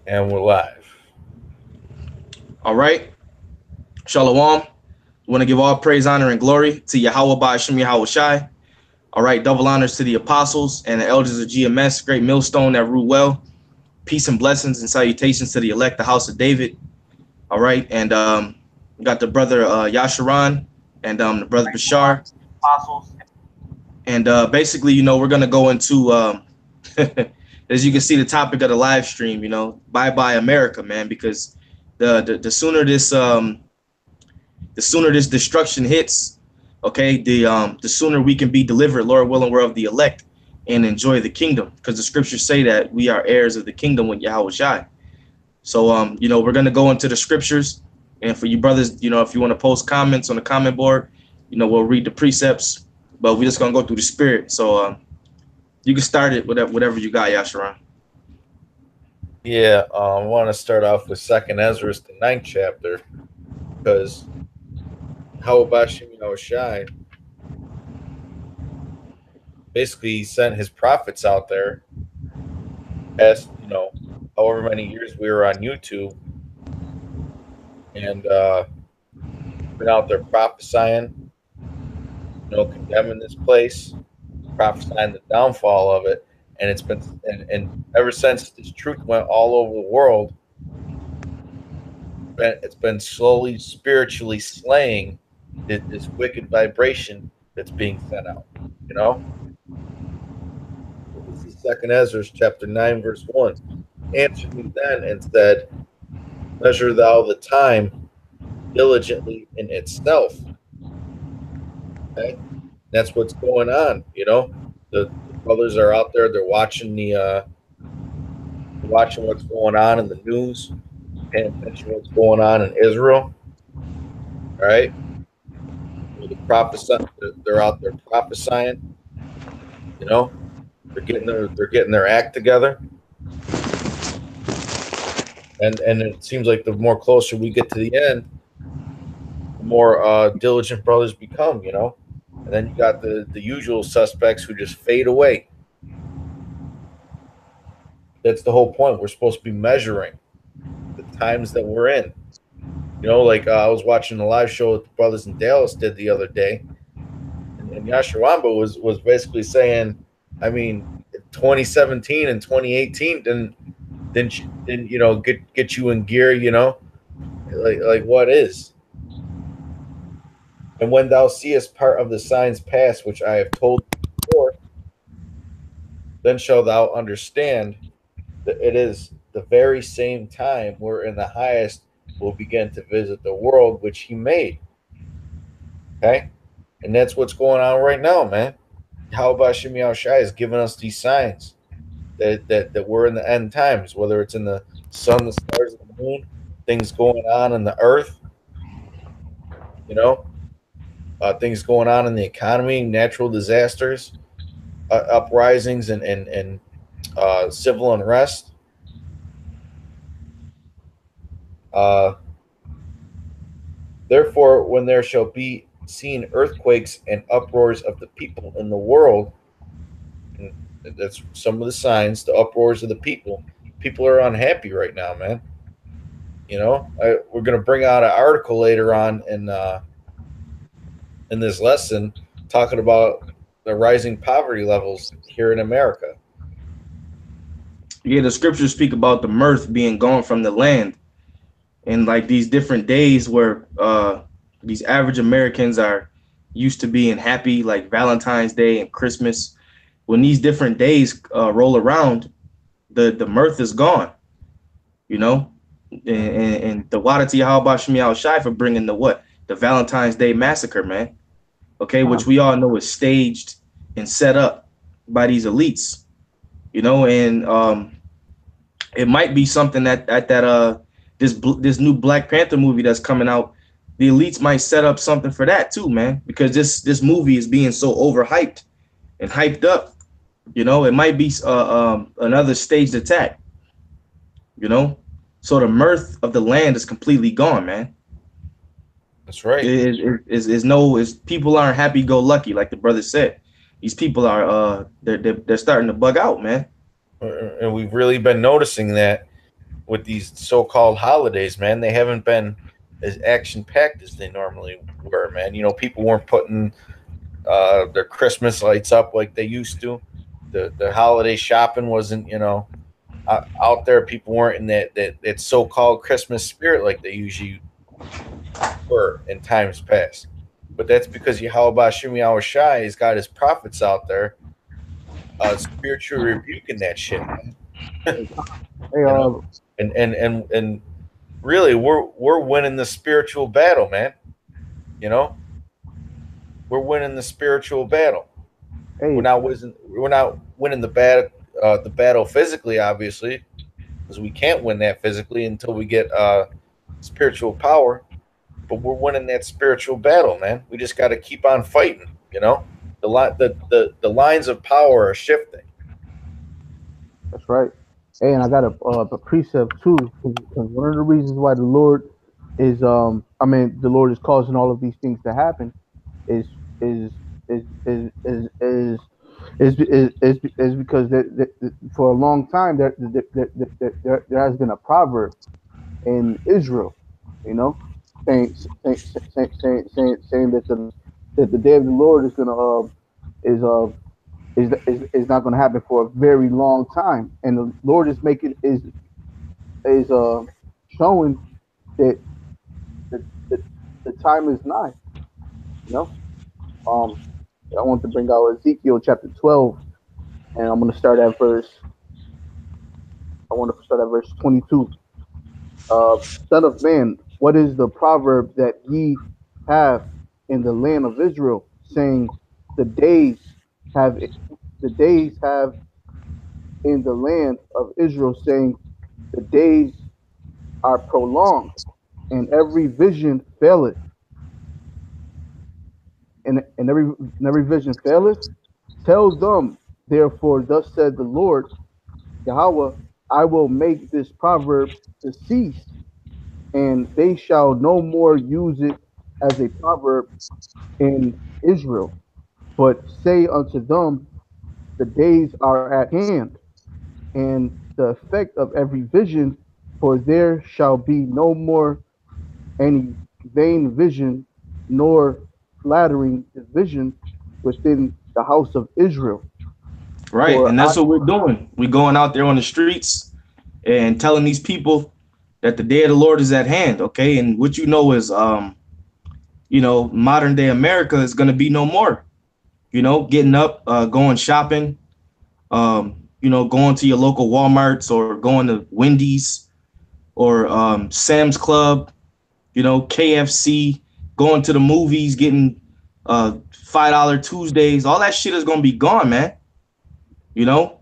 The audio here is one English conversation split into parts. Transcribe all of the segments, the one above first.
And we're live. All right. Shalom. We want to give all praise, honor, and glory to Yahweh by Hashem Yahweh Shai. All right. Double honors to the apostles and the elders of GMS, great millstone that rule well. Peace and blessings and salutations to the elect, the house of David. All right. And we got the brother Yasharan and the brother Bashar. And basically, we're going to go into, as you can see, the topic of the live stream, bye-bye America, man, because the sooner this destruction hits, okay, the sooner we can be delivered, Lord willing, we're of the elect and enjoy the kingdom, because the scriptures say that we are heirs of the kingdom with Yahweh Shai. So, we're going to go into the scriptures, and for you brothers, if you want to post comments on the comment board, we'll read the precepts, but we're just going to go through the spirit. So, you can start it with whatever you got, Yasharan. Yeah, I want to start off with 2nd Ezra, the 9th chapter, because how about Shimei Shai? Basically, he sent his prophets out there. Past, however many years we were on YouTube, and been out there prophesying, condemning this place, prophesying the downfall of it. And it's been, and ever since this truth went all over the world, it's been slowly, spiritually slaying this wicked vibration that's being sent out. This is 2nd Ezra, chapter 9, verse 1. Answered me then and said, measure thou the time diligently in itself. Okay? That's what's going on. The brothers are out there. They're watching watching what's going on in the news, paying attention to what's going on in Israel. All right, they're out there prophesying. They're getting their act together, and it seems like the more closer we get to the end, the more diligent brothers become. And then you got the usual suspects who just fade away. That's the whole point. We're supposed to be measuring the times that we're in. I was watching the live show that the brothers in Dallas did the other day, and Yashawamba was basically saying, 2017 and 2018 didn't get you in gear, like what is? And when thou seest part of the signs pass, which I have told before, then shalt thou understand that it is the very same time wherein the highest will begin to visit the world which he made. Okay? And that's what's going on right now, man. How about Shimei Shai is giving us these signs that we're in the end times, whether it's in the sun, the stars, the moon, things going on in the earth, things going on in the economy, natural disasters, uprisings, and civil unrest. Therefore, when there shall be seen earthquakes and uproars of the people in the world, and that's some of the signs, the uproars of the people. People are unhappy right now, man. We're going to bring out an article later on in this lesson talking about the rising poverty levels here in America. Yeah, the scriptures speak about the mirth being gone from the land, and like these different days where these average Americans are used to being happy, like Valentine's Day and Christmas. When these different days roll around, the mirth is gone, and the water to Yahweh Shemi Shai for bringing the Valentine's Day massacre, man. Okay, which we all know is staged and set up by these elites, and it might be something that this new Black Panther movie that's coming out, the elites might set up something for that too, man, because this movie is being so overhyped and hyped up. It might be another staged attack. So the mirth of the land is completely gone, man. That's right. People aren't happy-go-lucky, like the brother said. These people are they're starting to bug out, man. And we've really been noticing that with these so-called holidays, man. They haven't been as action-packed as they normally were, man. You know, people weren't putting their Christmas lights up like they used to. The holiday shopping wasn't, you know, out there. People weren't in that so-called Christmas spirit like they usually were in times past. But that's because Yahweh Shimi Shai has got his prophets out there spiritually rebuking that shit, man. Hey, You know, and really we're winning the spiritual battle, man. You know, we're winning the spiritual battle. hey, We're not winning the battle physically, obviously, because we can't win that physically until we get spiritual power. But we're winning that spiritual battle, man. We just got to keep on fighting. You know, the lines of power are shifting. that's right. Hey, and I got a precept too, because one of the reasons why the Lord is I mean the Lord is causing all of these things to happen is is is is is is is because for a long time there has been a proverb in Israel, you know, saying that the day of the Lord is gonna is is not gonna happen for a very long time, and the Lord is making is showing that the, the the time is nigh. You know, um, I want to bring out Ezekiel chapter 12, and I'm gonna start at verse. I want to start at verse 22. Son of man, what is the proverb that ye have in the land of Israel, saying, the days have the days have in the land of Israel, saying, the days are prolonged, and every vision faileth, and every vision faileth. Tell them, therefore, thus said the Lord Yahweh, I will make this proverb to cease, and they shall no more use it as a proverb in Israel, but say unto them, the days are at hand, and the effect of every vision, for there shall be no more any vain vision, nor flattering vision within the house of Israel. Right, For and I, that's what we're doing. We're going out there on the streets and telling these people that the day of the Lord is at hand. Okay, and what you know is, modern day America is going to be no more. Getting up, going shopping, going to your local WalMarts or going to Wendy's or Sam's Club, KFC, going to the movies, getting $5 Tuesdays. All that shit is going to be gone, man. You know,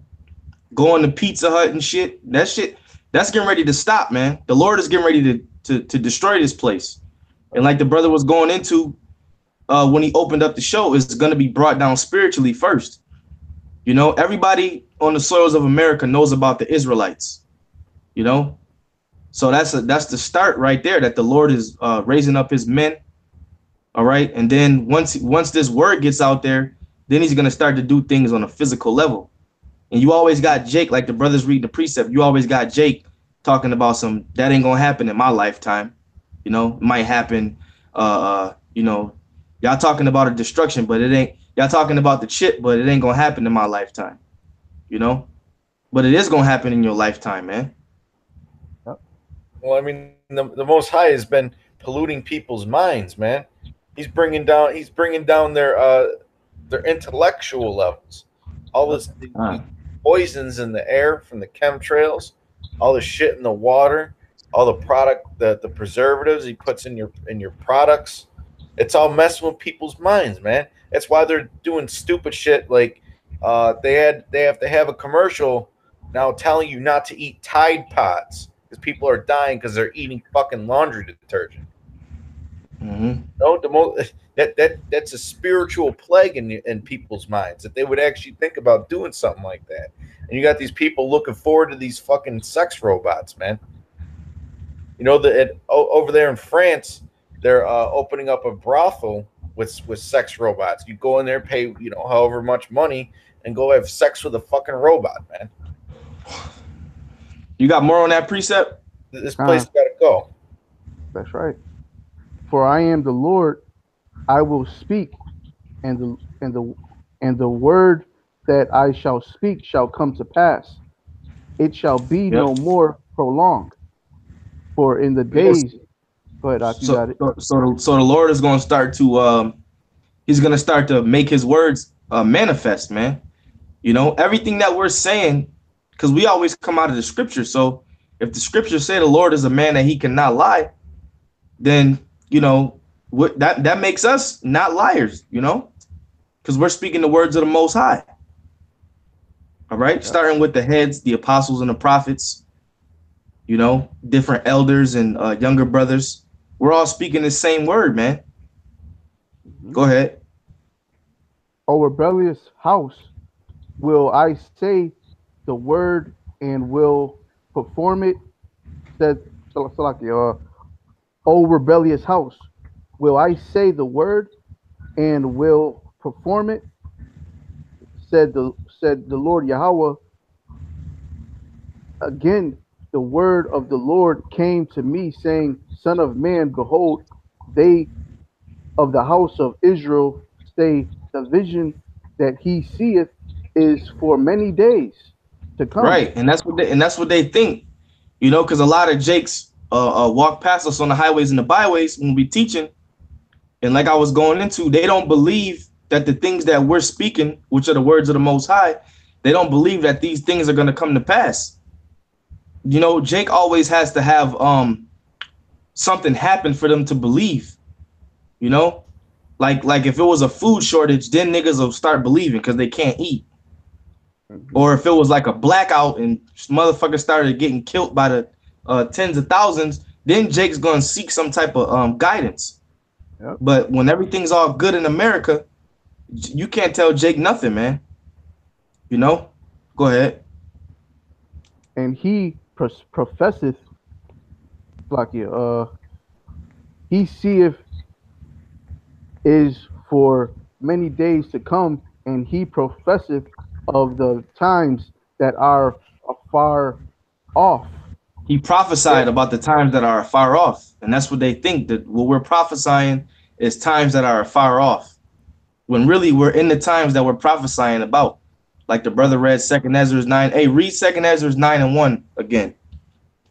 going to Pizza Hut and shit. That's getting ready to stop, man. The Lord is getting ready to destroy this place. And like the brother was going into when he opened up the show, is going to be brought down spiritually first. Everybody on the soils of America knows about the Israelites. So that's the start right there, that the Lord is raising up his men. All right. And then once this word gets out there, then he's going to start to do things on a physical level. And you always got Jake, like the brothers read the precept. You always got Jake talking about that ain't going to happen in my lifetime. It might happen. Y'all talking about a destruction, but it ain't. Y'all talking about the chip, but it ain't going to happen in my lifetime. But it is going to happen in your lifetime, man. Well, I mean, the Most High has been polluting people's minds, man. He's bringing down their intellectual levels. All this poisons in the air from the chemtrails, all the shit in the water, all the preservatives he puts in your products. It's all messing with people's minds, man. That's why they're doing stupid shit like they have to have a commercial now telling you not to eat Tide Pods because people are dying because they're eating fucking laundry detergent. Mm-hmm. No, that's a spiritual plague in people's minds, that they would actually think about doing something like that. And you got these people looking forward to these fucking sex robots, man. Over there in France, they're opening up a brothel with sex robots. You go in there, pay however much money, and go have sex with a fucking robot, man. You got more on that precept? This place got to go. That's right. For I am the Lord, I will speak, and the word that I shall speak shall come to pass. It shall be Yep. no more prolonged. For in the days, go ahead, you got it. So the Lord is going to start to he's going to start to make his words manifest, man. You know, everything that we're saying, because we always come out of the scripture. So if the scriptures say the Lord is a man that he cannot lie, then, you know, what that makes us not liars, you know, because we're speaking the words of the Most High. All right. Yep. Starting with the heads, the apostles and the prophets, you know, different elders and younger brothers. We're all speaking the same word, man. Go ahead. O rebellious house, will I say the word and will perform it? Said Salakia, O rebellious house, will I say the word and will perform it? Said the Lord Yahweh. Again, the word of the Lord came to me, saying, Son of man, behold, they of the house of Israel say the vision that he seeth is for many days to come. Right, and that's what they think, you know, because a lot of Jakes walk past us on the highways and the byways when we teaching, and like I was going into, they don't believe that the things that we're speaking, which are the words of the Most High, they don't believe that these things are going to come to pass. You know, Jake always has to have something happen for them to believe. You know, like if it was a food shortage, then niggas will start believing because they can't eat. Or if it was like a blackout and motherfuckers started getting killed by the tens of thousands, then Jake's gonna seek some type of guidance. Yep. But when everything's all good in America, you can't tell Jake nothing, man. You know? Go ahead. And he professeth, like he seeth is for many days to come, and he professeth of the times that are afar off. He prophesied about the times that are far off, and that's what they think, that what we're prophesying is times that are far off, when really we're in the times that we're prophesying about. Like the brother read 2nd Ezra 9. Hey, read 2nd Ezra 9:1 again.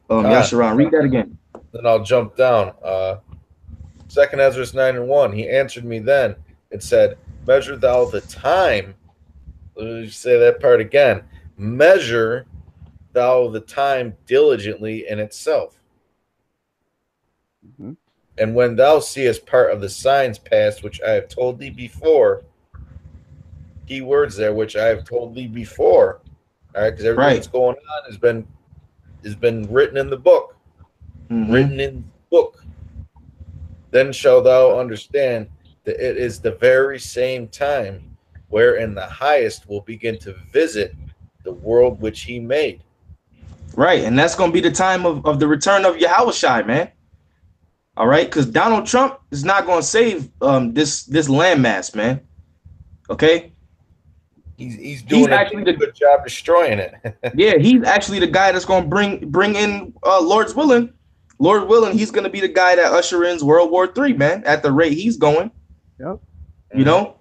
Yasharon, read that again. Then I'll jump down. 2nd Ezra 9:1. He answered me then and said, measure thou the time. Let me say that part again. Measure thou the time diligently in itself. Mm-hmm. And when thou seest part of the signs past, which I have told thee before, key words there, which I have told thee before. All right, because everything that's going on has been written in the book. Mm-hmm. Written in the book. Then shalt thou understand that it is the very same time wherein the highest will begin to visit the world which he made. Right, and that's going to be the time of the return of Yahushai, man. All right, because Donald Trump is not going to save this landmass, man. Okay? He's doing actually a good job destroying it. Yeah, he's actually the guy that's going to bring in Lord's willing. Lord willing, he's going to be the guy that usher in World War III, man, at the rate he's going. Yep. You know?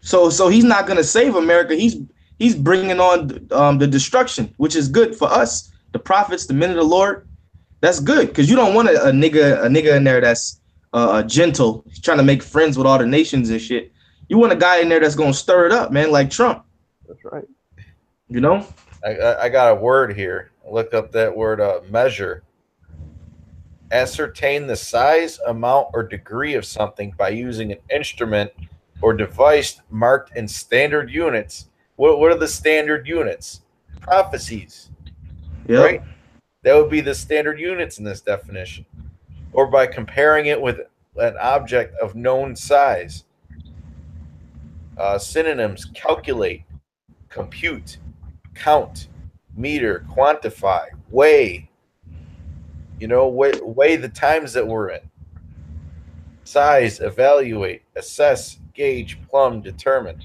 So he's not going to save America. He's bringing on the destruction, which is good for us, the prophets, the men of the Lord. That's good, because you don't want a nigga in there that's gentle, trying to make friends with all the nations and shit. You want a guy in there that's going to stir it up, man, like Trump. That's right. You know? I got a word here. Look up that word, measure. Ascertain the size, amount, or degree of something by using an instrument or device marked in standard units. What are the standard units? Prophecies. Yep. Right? That would be the standard units in this definition. Or by comparing it with an object of known size. Synonyms: calculate, compute, count, meter, quantify, weigh. You know, weigh the times that we're in. Size, evaluate, assess, gauge, plumb, determine.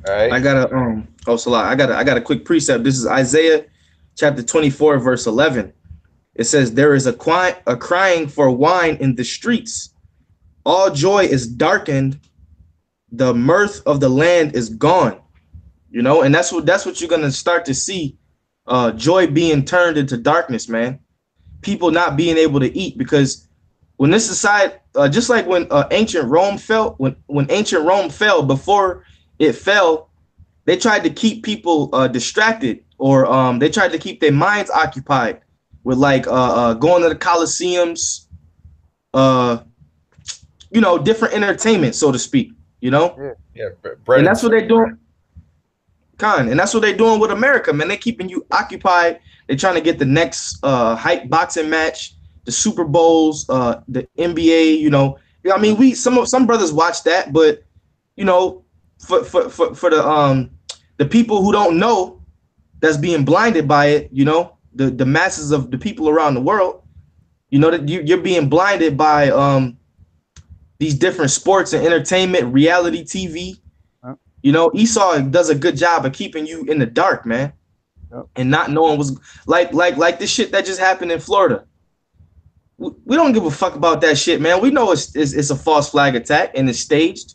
All right. I got a I got a quick precept. This is Isaiah chapter 24, verse 11. It says, there is a crying for wine in the streets. All joy is darkened. The mirth of the land is gone. You know, and that's what you're going to start to see. Joy being turned into darkness, man. People not being able to eat, because when this society, just like when ancient Rome fell, when ancient Rome fell, before it fell, they tried to keep people distracted, or they tried to keep their minds occupied with like going to the Colosseums, you know, different entertainment, so to speak, you know? Yeah. And that's what they're doing. And that's what they're doing with America, man. They're keeping you occupied. They're trying to get the next hype boxing match, the Super Bowls, the NBA, you know. I mean, some brothers watch that, but you know, for the people who don't know, that's being blinded by it, you know, the masses of the people around the world, you know, that you're being blinded by these different sports and entertainment, reality TV. You know, Esau does a good job of keeping you in the dark, man, and not knowing what's like this shit that just happened in Florida. We don't give a fuck about that shit, man. We know it's a false flag attack and it's staged,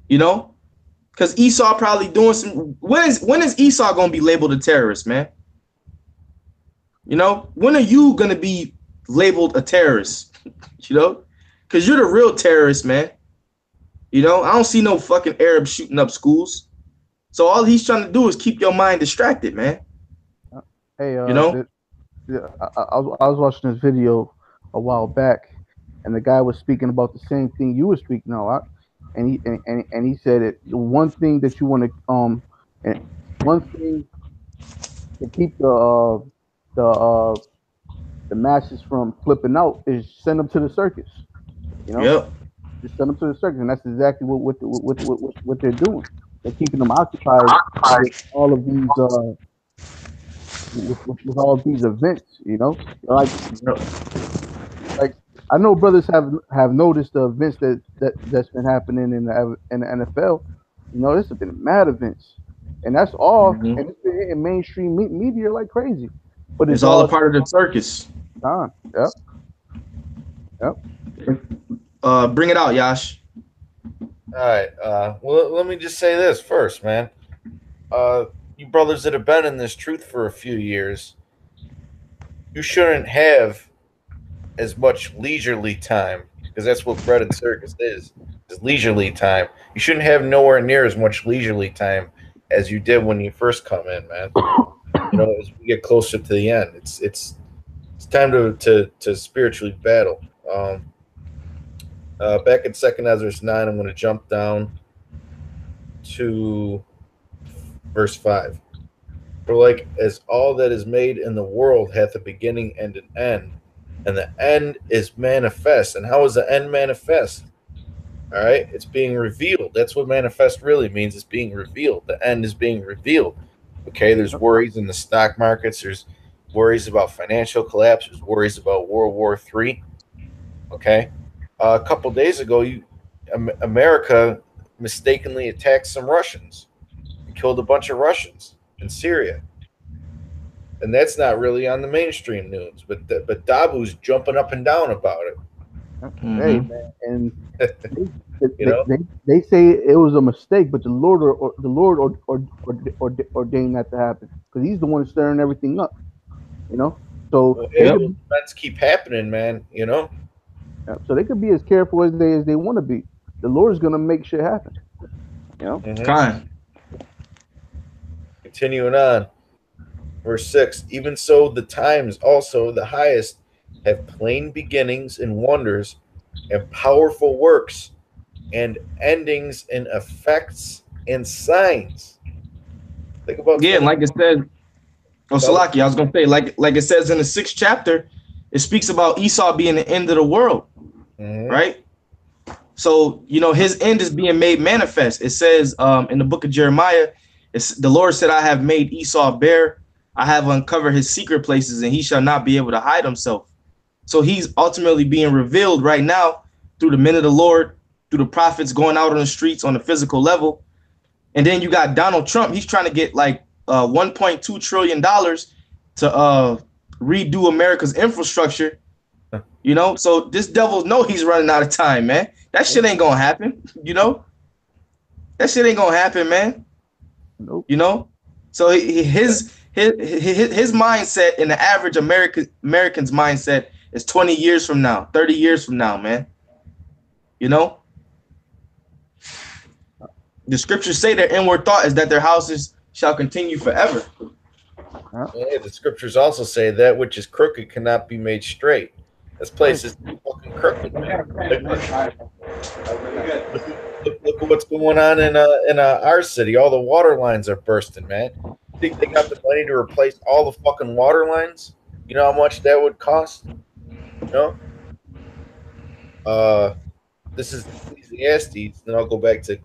you know, because Esau probably doing some. When is Esau gonna be labeled a terrorist, man? You know, when are you gonna be labeled a terrorist? You know, because you're the real terrorist, man. You know, I don't see no fucking Arabs shooting up schools. So all he's trying to do is keep your mind distracted, man. Hey, you know, I was watching this video a while back, and the guy was speaking about the same thing you were speaking about, and he said it. The one thing that you want to and one thing to keep the masses from flipping out is send them to the circus. You know. Yep. Just send them to the circus, and that's exactly what they're doing. They're keeping them occupied with all of these with all of these events. You know, like I know brothers have noticed the events that's been happening in the NFL. You know, this has been mad events, and that's all. And it's been hitting mainstream media like crazy. But it's all a part of the circus. Yep. Bring it out, Yash. All right. Well, let me just say this first, man. You brothers that have been in this truth for a few years, you shouldn't have as much leisurely time, because that's what bread and circus is leisurely time. You shouldn't have nowhere near as much leisurely time as you did when you first come in, man. You know, as we get closer to the end, it's time to spiritually battle. Back in 2 Ezra 9, I'm going to jump down to verse 5. For like as all that is made in the world hath a beginning and an end, and the end is manifest. And how is the end manifest? All right, it's being revealed. That's what manifest really means. It's being revealed. The end is being revealed. Okay, there's worries in the stock markets. There's worries about financial collapse. There's worries about World War III. Okay. A couple days ago, America mistakenly attacked some Russians and killed a bunch of Russians in Syria, and that's not really on the mainstream news. But Dabu's jumping up and down about it. Hey, man, and they say it was a mistake, but the Lord ordained that to happen, because He's the one stirring everything up. You know, so events keep happening, man. You know. So they could be as careful as they want to be. The Lord is going to make shit happen. You know? Continuing on. Verse 6. Even so the times also the highest have plain beginnings and wonders and powerful works and endings and effects and signs. Think about like it said. Salaki, I was going to say, like it says in the 6th chapter, it speaks about Esau being the end of the world. Right? So, you know, his end is being made manifest. It says in the book of Jeremiah, the Lord said, I have made Esau bare. I have uncovered his secret places, and he shall not be able to hide himself. So he's ultimately being revealed right now through the men of the Lord, through the prophets going out on the streets on the physical level. And then you got Donald Trump. He's trying to get like $1.2 trillion to redo America's infrastructure. You know, so this devil know he's running out of time, man. That shit ain't gonna happen. You know, that shit ain't gonna happen, man. Nope. You know, so his mindset and the average American's mindset is 20 years from now, 30 years from now, man. You know, the scriptures say their inward thought is that their houses shall continue forever. Yeah, the scriptures also say that which is crooked cannot be made straight. This place is fucking crooked, man. Look at what's going on in our city. All the water lines are bursting, man. You think they got the money to replace all the fucking water lines? You know how much that would cost? You know? This is Ecclesiastes. Then I'll go back to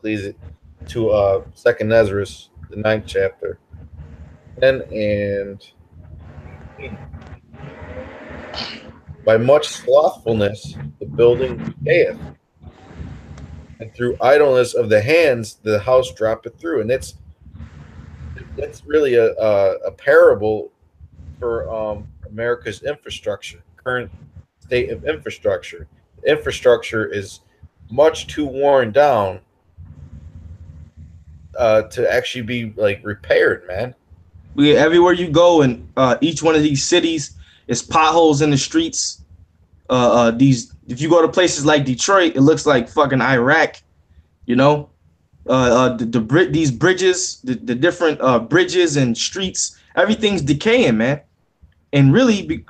Second Ezra, the 9th chapter. And by much slothfulness the building decayeth, and through idleness of the hands the house droppeth through. And that's really a parable for America's infrastructure, current state of infrastructure. The infrastructure is much too worn down to actually be like repaired, man. Everywhere you go in each one of these cities is potholes in the streets. If you go to places like Detroit, it looks like fucking Iraq. You know, these bridges, the different bridges and streets, everything's decaying, man. And really,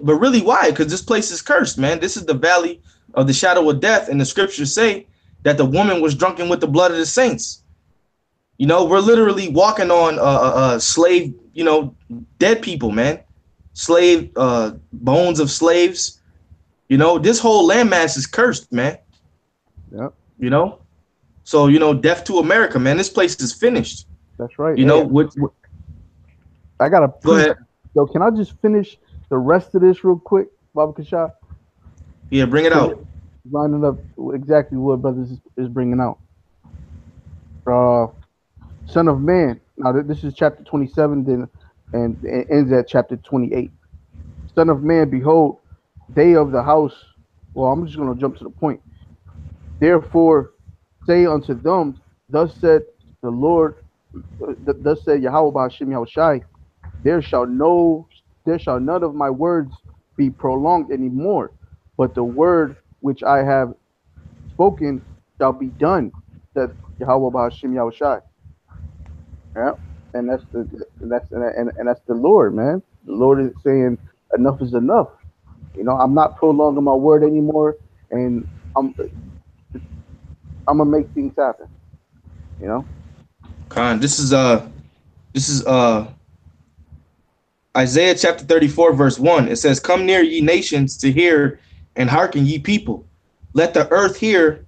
but really, why? Because this place is cursed, man. This is the valley of the shadow of death, and the scriptures say that the woman was drunken with the blood of the saints. You know, we're literally walking on slave, you know, dead people, man. Slave bones of slaves. You know, this whole landmass is cursed, man. Yep. You know, so, you know, death to America, man. This place is finished. That's right. You know, what I got to go ahead. Yo, can I just finish the rest of this real quick, Baba Kasha? Yeah, bring it out. Lining up exactly what brothers is bringing out. Son of man. Now this is chapter 27, then and ends at chapter 28. Son of man, behold, they of the house. Well, I'm just going to jump to the point. Therefore, say unto them, thus said the Lord, thus said Yahweh Ba'Hashem Yahushai, there shall none of my words be prolonged anymore, but the word which I have spoken shall be done, that Yahweh Ba'Hashem Yahushai. Yeah, and that's the Lord, man. The Lord is saying enough is enough. You know, I'm not prolonging my word anymore, and I'm gonna make things happen. You know. Khan, this is Isaiah chapter 34, verse 1. It says, "Come near, ye nations, to hear, and hearken, ye people. Let the earth hear,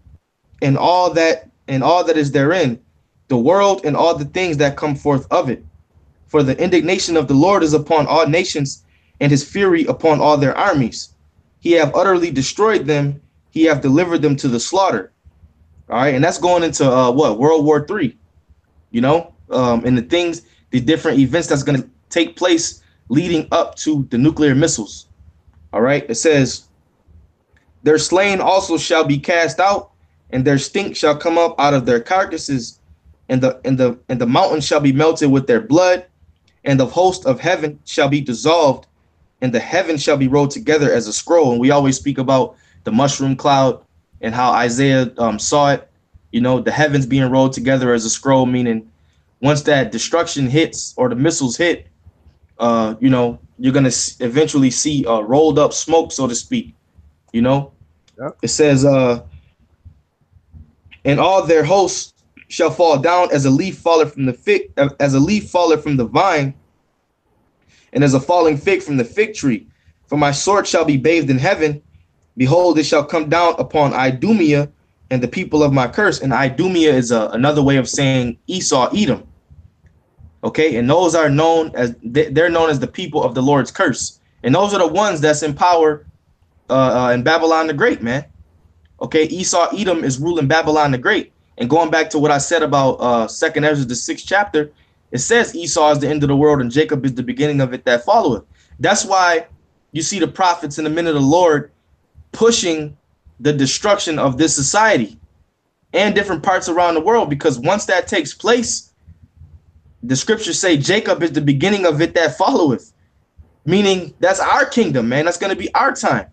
and all that is therein, the world and all the things that come forth of it. For the indignation of the Lord is upon all nations, and his fury upon all their armies. He have utterly destroyed them. He have delivered them to the slaughter." All right, and that's going into World War III. You know, and the different events that's going to take place leading up to the nuclear missiles. All right, it says, "Their slain also shall be cast out, and their stink shall come up out of their carcasses, and the mountains shall be melted with their blood, and the host of heaven shall be dissolved, and the heaven shall be rolled together as a scroll." And we always speak about the mushroom cloud and how Isaiah saw it. You know, the heavens being rolled together as a scroll, meaning once that destruction hits or the missiles hit, you know, you're going to eventually see rolled up smoke, so to speak. You know, Yep. It says, "And all their hosts shall fall down as a leaf falleth from the vine, and as a falling fig from the fig tree. For my sword shall be bathed in heaven. Behold, it shall come down upon Idumea and the people of my curse." And Idumea is another way of saying Esau, Edom. Okay, and those are known as they're known as the people of the Lord's curse, and those are the ones that's in power in Babylon the Great, man. Okay, Esau, Edom is ruling Babylon the Great. And going back to what I said about Second Ezra, the 6th chapter, It says Esau is the end of the world and Jacob is the beginning of it that followeth. That's why you see the prophets in the men of the Lord pushing the destruction of this society and different parts around the world, because once that takes place, the scriptures say Jacob is the beginning of it that followeth, meaning that's our kingdom, man. That's going to be our time.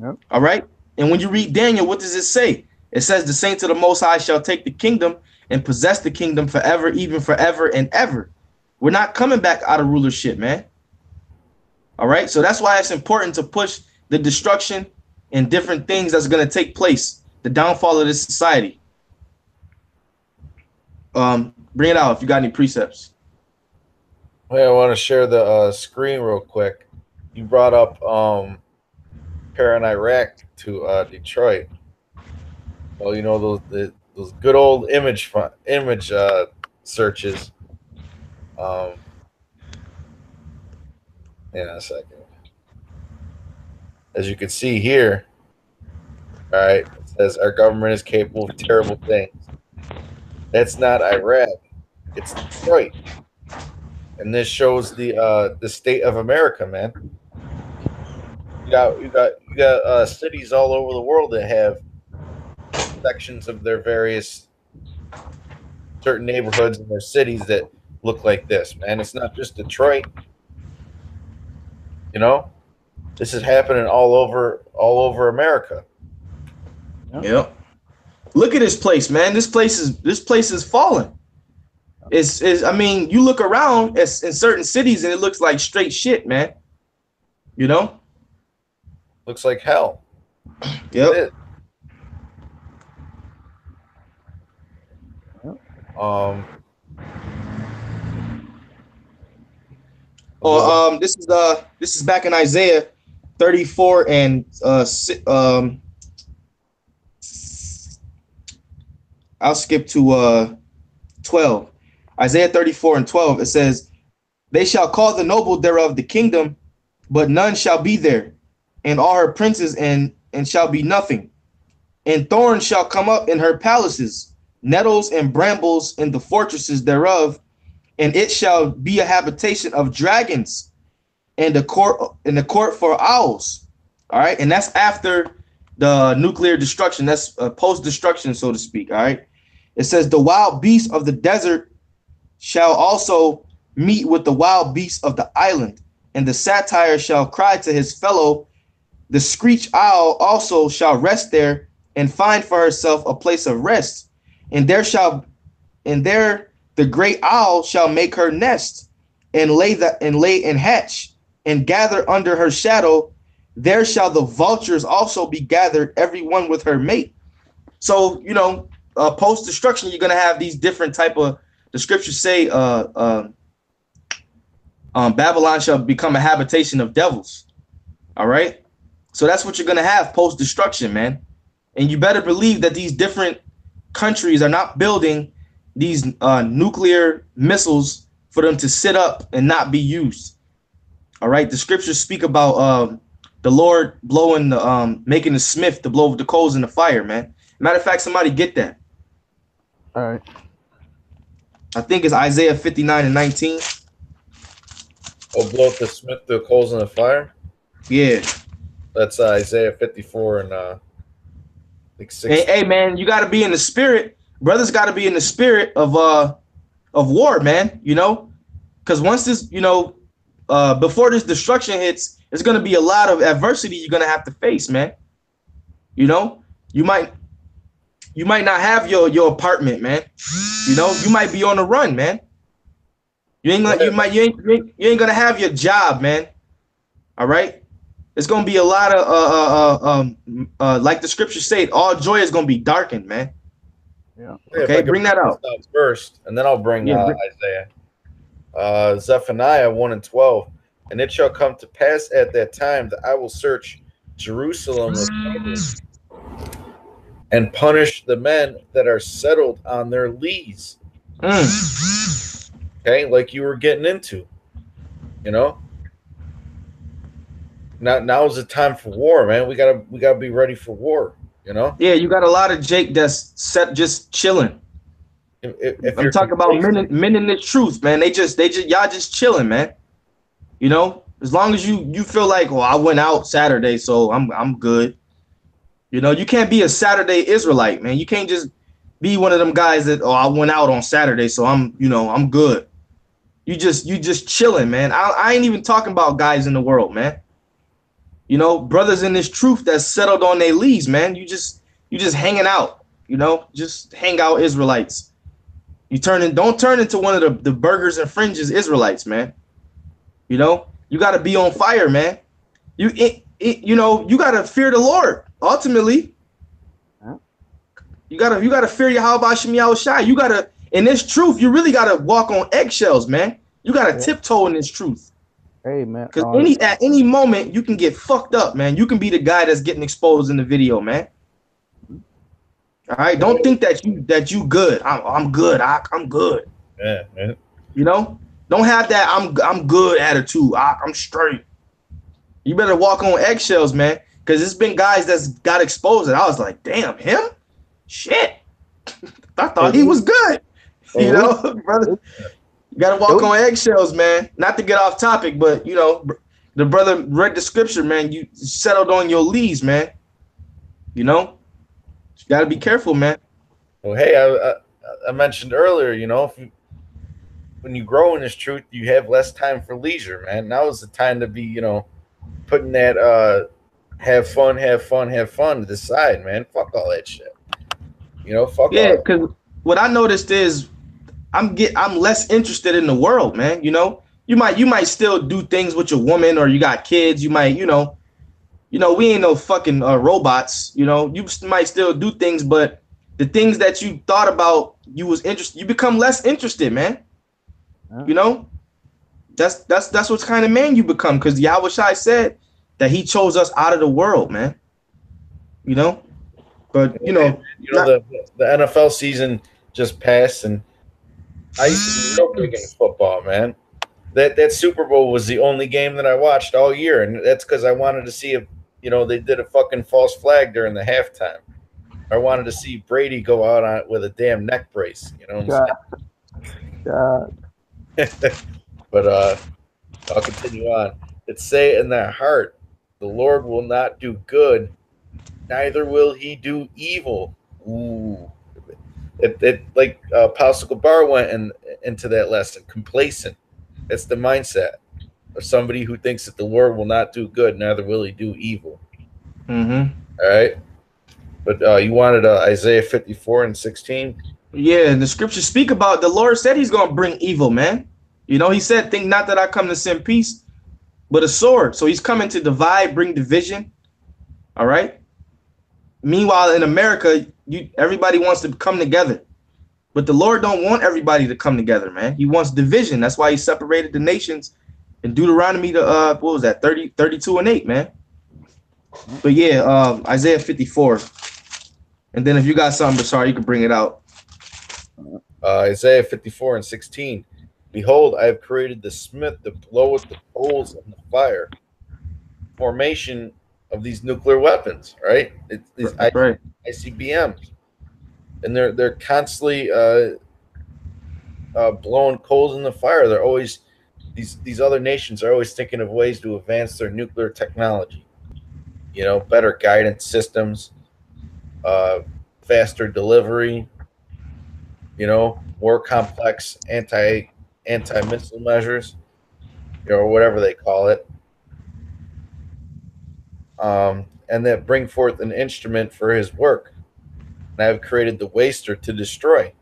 Yep. All right. And when you read Daniel, what does it say? It says the saints of the Most High shall take the kingdom and possess the kingdom forever, even forever and ever. We're not coming back out of rulership, man. All right. So that's why it's important to push the destruction and different things that's going to take place, the downfall of this society. Bring it out if you got any precepts. Hey, I want to share the screen real quick. You brought up comparing Iraq to Detroit. Well, you know those good old image searches. A second. As you can see here, all right, it says our government is capable of terrible things. That's not Iraq, it's Detroit, and this shows the state of America, man. You got cities all over the world that have sections of their various certain neighborhoods in their cities that look like this, man. It's not just Detroit. You know, this is happening all over America. Yep. Look at this place, man. This place is falling. I mean, you look around in certain cities and it looks like straight shit, man. You know? Looks like hell. Yep. This is back in Isaiah 34 and I'll skip to 12. Isaiah 34 and 12, it says, they shall call the noble thereof the kingdom, but none shall be there, and all her princes and shall be nothing. And thorns shall come up in her palaces, nettles and brambles in the fortresses thereof, and it shall be a habitation of dragons and a court for owls. All right, and that's after the nuclear destruction. That's post-destruction, so to speak. All right, it says the wild beasts of the desert shall also meet with the wild beasts of the island, and the satyr shall cry to his fellow. The screech owl also shall rest there and find for herself a place of rest, and there the great owl shall make her nest and lay and hatch and gather under her shadow. There shall the vultures also be gathered, every one with her mate. So, you know, post-destruction, you're going to have these different type of, the scriptures say, Babylon shall become a habitation of devils. All right. So that's what you're going to have post-destruction, man. And you better believe that these different countries are not building these nuclear missiles for them to sit up and not be used. All right. The scriptures speak about the Lord blowing the making the smith to blow the coals in the fire, man. Matter of fact, somebody get that. All right. I think it's Isaiah 59 and 19. Oh, blow up the smith, the coals in the fire? Yeah. That's Isaiah 54 and like 6. Hey, man, you got to be in the spirit. Brothers got to be in the spirit of war, man, you know, because once this, you know, before this destruction hits, there's going to be a lot of adversity you're going to have to face, man. You know, you might not have your apartment, man. You know, you might be on the run, man. You ain't gonna have your job, man. All right. It's gonna be a lot of like the scriptures say, all joy is gonna be darkened, man. Yeah. Okay, bring that out first, and then I'll bring Isaiah. Zephaniah 1 and 12. And it shall come to pass at that time that I will search Jerusalem with kindness and punish the men that are settled on their lees. Okay, like you were getting into, you know. Now is the time for war, man. We gotta be ready for war, you know. Yeah, you got a lot of Jake that's just chilling. If I'm you're talking about complacent, men in the truth, man. Y'all just chilling, man. You know, as long as you feel like, well, I went out Saturday, so I'm good. You know, you can't be a Saturday Israelite, man. You can't just be one of them guys that, oh, I went out on Saturday, so I'm good. You just chilling, man. I ain't even talking about guys in the world, man. You know, brothers in this truth that's settled on their leads, man. You just hanging out, you know, just hang out Israelites. Don't turn into one of the burgers and fringes Israelites, man. You know, you got to be on fire, man. You know, you got to fear the Lord. Ultimately, you gotta fear Yahweh Shem Shai. You gotta, in this truth, you really gotta walk on eggshells, man. You gotta tiptoe in this truth. Hey, man. Because at any moment you can get fucked up, man. You can be the guy that's getting exposed in the video, man. All right, don't think that you good. I'm good. I'm good. yeah, man. You know, don't have that I'm good attitude. I'm straight. You better walk on eggshells, man. Because there's been guys that's got exposed, and I was like, damn, him? Shit. I thought he was good. You know, brother. You gotta walk on eggshells, man. Not to get off topic, but you know, the brother read the scripture, man. You settled on your lees, man. You know, you gotta be careful, man. Well, hey, I mentioned earlier, you know, when you grow in this truth, you have less time for leisure, man. Now is the time to be, you know, putting that have fun to the side, man. Fuck all that shit. You know, fuck all. Yeah, because what I noticed is I'm less interested in the world, man. You know, you might still do things with your woman, or you got kids. You might, you know, we ain't no fucking robots. You know, you might still do things, but the things that you thought about, you become less interested, man. You know, that's what kind of man you become, because Yahweh Shai said that he chose us out of the world, man. You know, but you know, the NFL season just passed, and I used to be real big into football, man. That Super Bowl was the only game that I watched all year, and that's because I wanted to see if, you know, they did a fucking false flag during the halftime. I wanted to see Brady go out on it with a damn neck brace. You know what I'm saying? But I'll continue on. It say in their heart, the Lord will not do good, neither will he do evil. Ooh. It like Apostle Gabar went into that lesson, complacent. It's the mindset of somebody who thinks that the Lord will not do good, neither will he do evil. Mm-hmm. All right. But you wanted Isaiah 54:16? Yeah, and the scriptures speak about the Lord said he's going to bring evil, man. You know, he said, think not that I come to send peace, but a sword. So he's coming to divide, bring division. All right. Meanwhile, in America, everybody wants to come together. But the Lord don't want everybody to come together, man. He wants division. That's why he separated the nations in Deuteronomy to what was that, 32:8, man. But yeah, Isaiah 54. And then if you got something, sorry, you can bring it out. Isaiah 54:16. Behold, I have created the smith to blow with the coals in the fire. Formation of these nuclear weapons, right? These right. ICBMs. And they're constantly blowing coals in the fire. They're always these other nations are always thinking of ways to advance their nuclear technology. You know, better guidance systems, faster delivery. You know, more complex anti-missile measures, you know, or whatever they call it. And that bring forth an instrument for his work. And I have created the waster to destroy.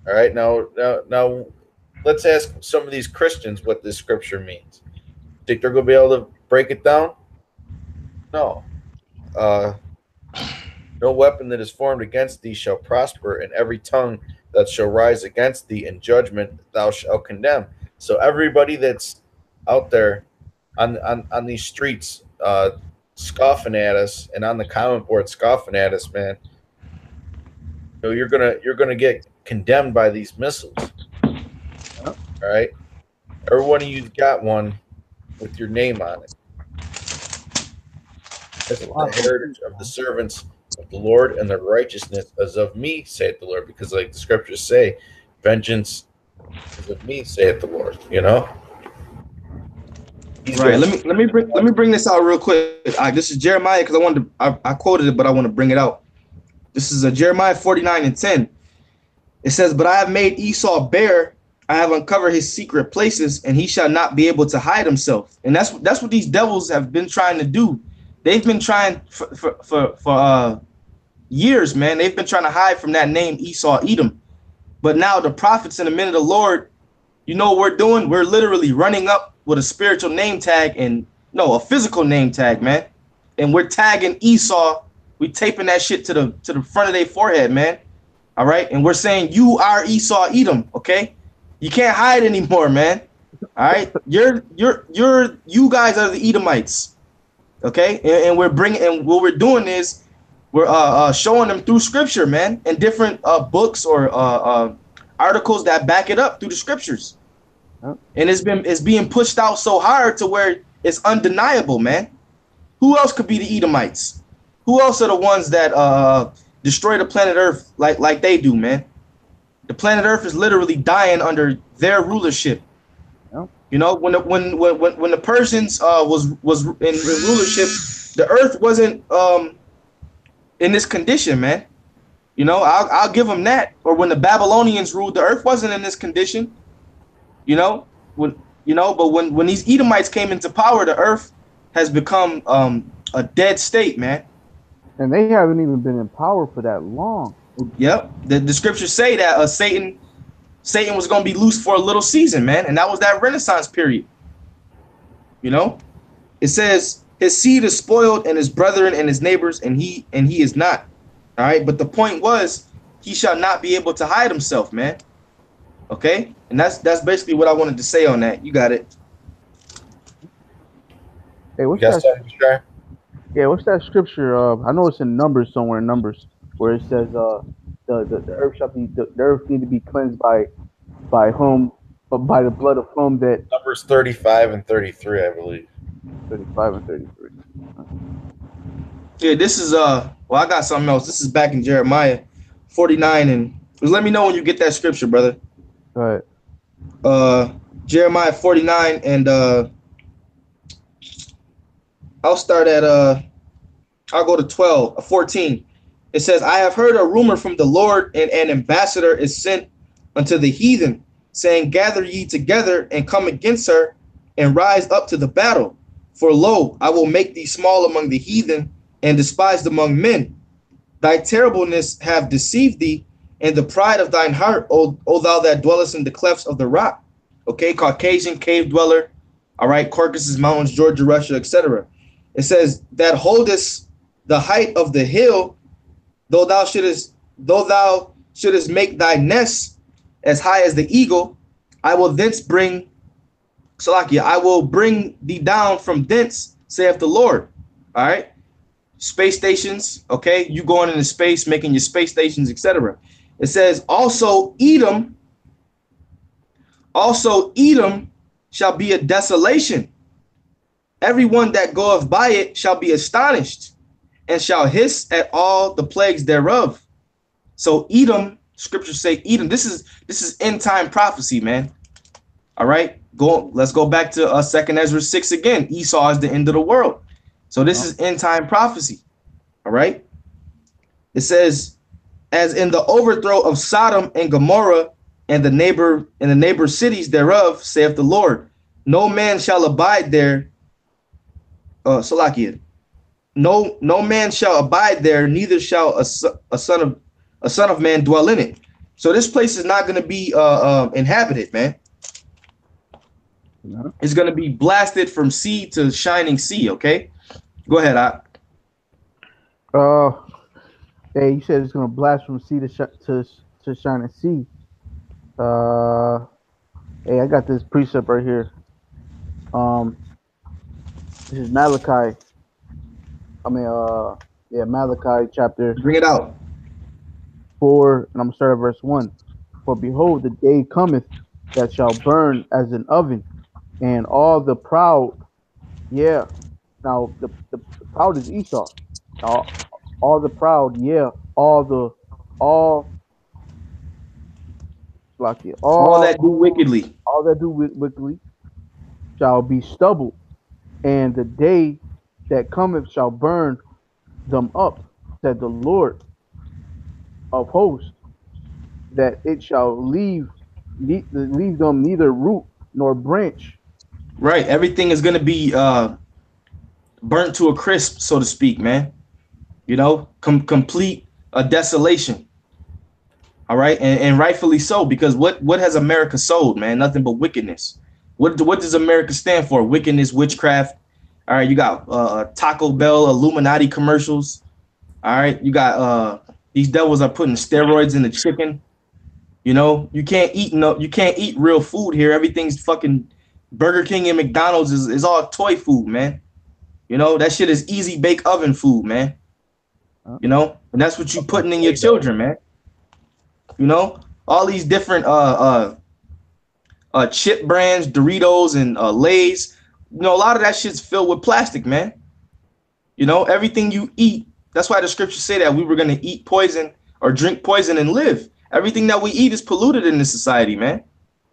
All right, now, let's ask some of these Christians what this scripture means. Think they're going to be able to break it down? No. No weapon that is formed against thee shall prosper, and every tongue that shall rise against thee in judgment thou shalt condemn. So everybody that's out there on these streets scoffing at us, and on the comment board scoffing at us, man, you know, you're gonna get condemned by these missiles. All right, every one of you's got one with your name on it. That's the heritage of the servants of the Lord, and the righteousness is of me, saith the Lord. Because like the scriptures say, vengeance is of me, saith the Lord. You know. Right. Let me bring this out real quick. This is Jeremiah because I quoted it, but I want to bring it out. This is Jeremiah 49:10. It says, "But I have made Esau bare. I have uncovered his secret places, and he shall not be able to hide himself." And that's what these devils have been trying to do. They've been trying for years, man. They've been trying to hide from that name Esau, Edom. But now the prophets and the men of the Lord, you know what we're doing? We're literally running up with a spiritual name tag and a physical name tag, man. And we're tagging Esau. We taping that shit to the front of their forehead, man. All right. And we're saying you are Esau, Edom. Okay. You can't hide anymore, man. All right. You guys are the Edomites. Okay. And what we're doing is we're showing them through scripture, man, and different books or articles that back it up through the scriptures. And it's being pushed out so hard to where it's undeniable, man. Who else could be the Edomites? Who else are the ones that destroy the planet Earth like they do, man? The planet Earth is literally dying under their rulership. Yeah. You know, when the Persians was in rulership, the Earth wasn't in this condition, man. You know, I'll give them that. Or when the Babylonians ruled, the Earth wasn't in this condition. You know, but when these Edomites came into power, the Earth has become a dead state, man. And they haven't even been in power for that long. Yep. The scriptures say that Satan was going to be loose for a little season, man. And that was that Renaissance period. You know, it says his seed is spoiled and his brethren and his neighbors, and he is not. All right. But the point was, he shall not be able to hide himself, man. OK, and that's basically what I wanted to say on that. You got it. Hey, what's that? Yeah, what's that scripture? I know it's in Numbers somewhere in Numbers where it says the earth shall be the earth need to be cleansed by the blood of whom that. Numbers 35 and 33, I believe. 35 and 33. Yeah, this is well, I got something else. This is back in Jeremiah 49, and just let me know when you get that scripture, brother. All right. Jeremiah 49, and I'll start at I'll go to 14. It says, "I have heard a rumor from the Lord, and an ambassador is sent unto the heathen, saying, Gather ye together and come against her, and rise up to the battle. For lo, I will make thee small among the heathen, and despised among men. Thy terribleness have deceived thee, and the pride of thine heart, O thou that dwellest in the clefts of the rock." Okay, Caucasian cave dweller. All right, Caucasus Mountains, Georgia, Russia, etc. It says, "That holdest the height of the hill, though thou shouldest make thy nest as high as the eagle, I will bring thee down from thence, saith the Lord." All right, space stations. Okay, you going into space, making your space stations, etc. It says, also Edom shall be a desolation. Everyone that goeth by it shall be astonished, and shall hiss at all the plagues thereof. So Edom, scriptures say Edom. This is end time prophecy, man. All right, let's go back to 2nd Ezra 6 again. Esau is the end of the world. So this is end time prophecy. All right. It says, "As in the overthrow of Sodom and Gomorrah and the neighbor cities thereof, saith the Lord, no man shall abide there." Salakia. No man shall abide there, neither shall a son of man dwell in it. So this place is not going to be inhabited, man. No. It's going to be blasted from sea to shining sea. Okay, go ahead. Hey, you said it's going to blast from sea to shining sea. Hey, I got this precept right here. This is Malachi. Malachi chapter. Bring it out. 4, and I'm gonna start at verse 1. "For behold, the day cometh that shall burn as an oven, and all the proud." Yeah. Now the proud is Esau. Now all the proud, yeah, all like it, All that do wickedly. all that do wickedly shall be stubble, and the day that cometh shall burn them up, said the Lord of hosts, that it shall leave them neither root nor branch. Right. Everything is gonna be burnt to a crisp, so to speak, man. You know, complete desolation. All right, and rightfully so, because what has America sold, man? Nothing but wickedness. What does America stand for? Wickedness, witchcraft. All right, you got Taco Bell, Illuminati commercials. All right, you got these devils are putting steroids in the chicken. You know, you can't eat real food here. Everything's fucking Burger King and McDonald's is all toy food, man. You know, that shit is easy bake oven food, man. You know, and that's what you putting in your children, man. You know, all these different chip brands, Doritos and Lay's. You know, a lot of that shit's filled with plastic, man. You know, everything you eat. That's why the scriptures say that we were gonna eat poison or drink poison and live. Everything that we eat is polluted in this society, man.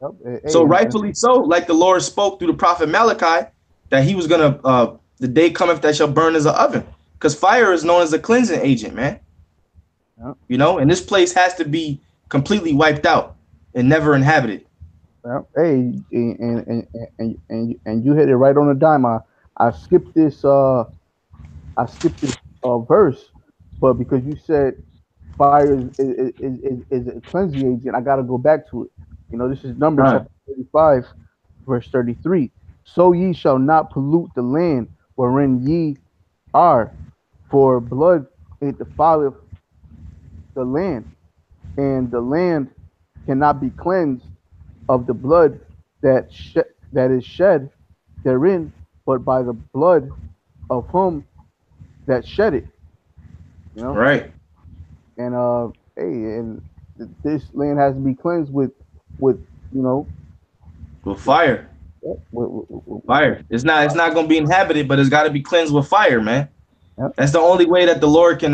Yep. So rightfully so, like the Lord spoke through the prophet Malachi, that he was gonna the day cometh that shall burn as an oven. Because fire is known as a cleansing agent, man. Yep. You know, and this place has to be completely wiped out and never inhabited. Hey, and you hit it right on the dime. I skipped this verse, but because you said fire is a cleansing agent, I got to go back to it. You know, this is Numbers Right. chapter 35, verse 33. So ye shall not pollute the land wherein ye are, for blood it defileth the land, and the land cannot be cleansed of the blood that is shed therein, but by the blood of whom that shed it. You know, Right. and hey, and this land has to be cleansed with you know, With fire. Fire. It's not gonna be inhabited, but it's gotta be cleansed with fire, man. Yep. That's the only way that the Lord can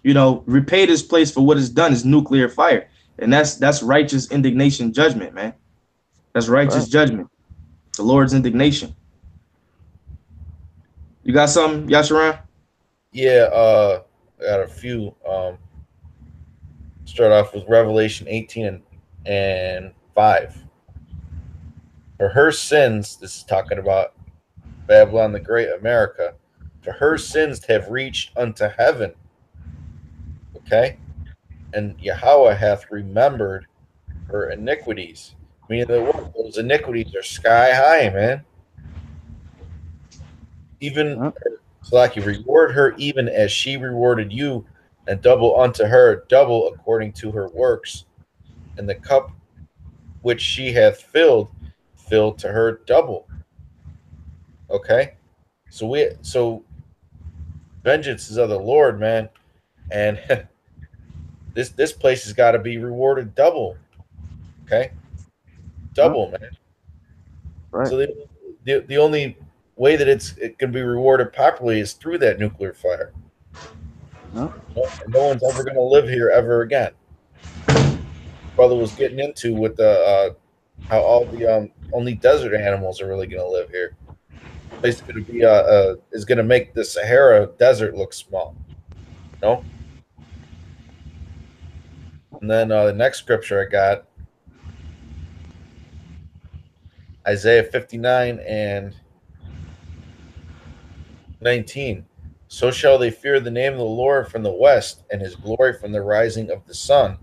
you know, repay this place for what it's done is nuclear fire. And that's righteous indignation judgment, man. That's righteous judgment. The Lord's indignation. You got something, Yasharan? Yeah, I got a few. Start off with Revelation 18 and 5. For her sins, this is talking about Babylon the Great, America, for her sins have reached unto heaven. Okay? And Yahweh hath remembered her iniquities. Meaning that those iniquities are sky high, man. Even Slaki, reward her even as she rewarded you, and double unto her, double according to her works. And the cup which she hath filled, fill to her double. Okay? So vengeance is of the Lord, man. And this place has got to be rewarded double. Okay? Double, man. Right. So the only way that it can be rewarded properly is through that nuclear fire. No. And no one's ever going to live here ever again. Brother was getting into with the how all the only desert animals are really going to live here. It's going to be is going to make the Sahara desert look small. No. And then the next scripture I got, Isaiah 59 and 19. So shall they fear the name of the Lord from the west, and his glory from the rising of the sun.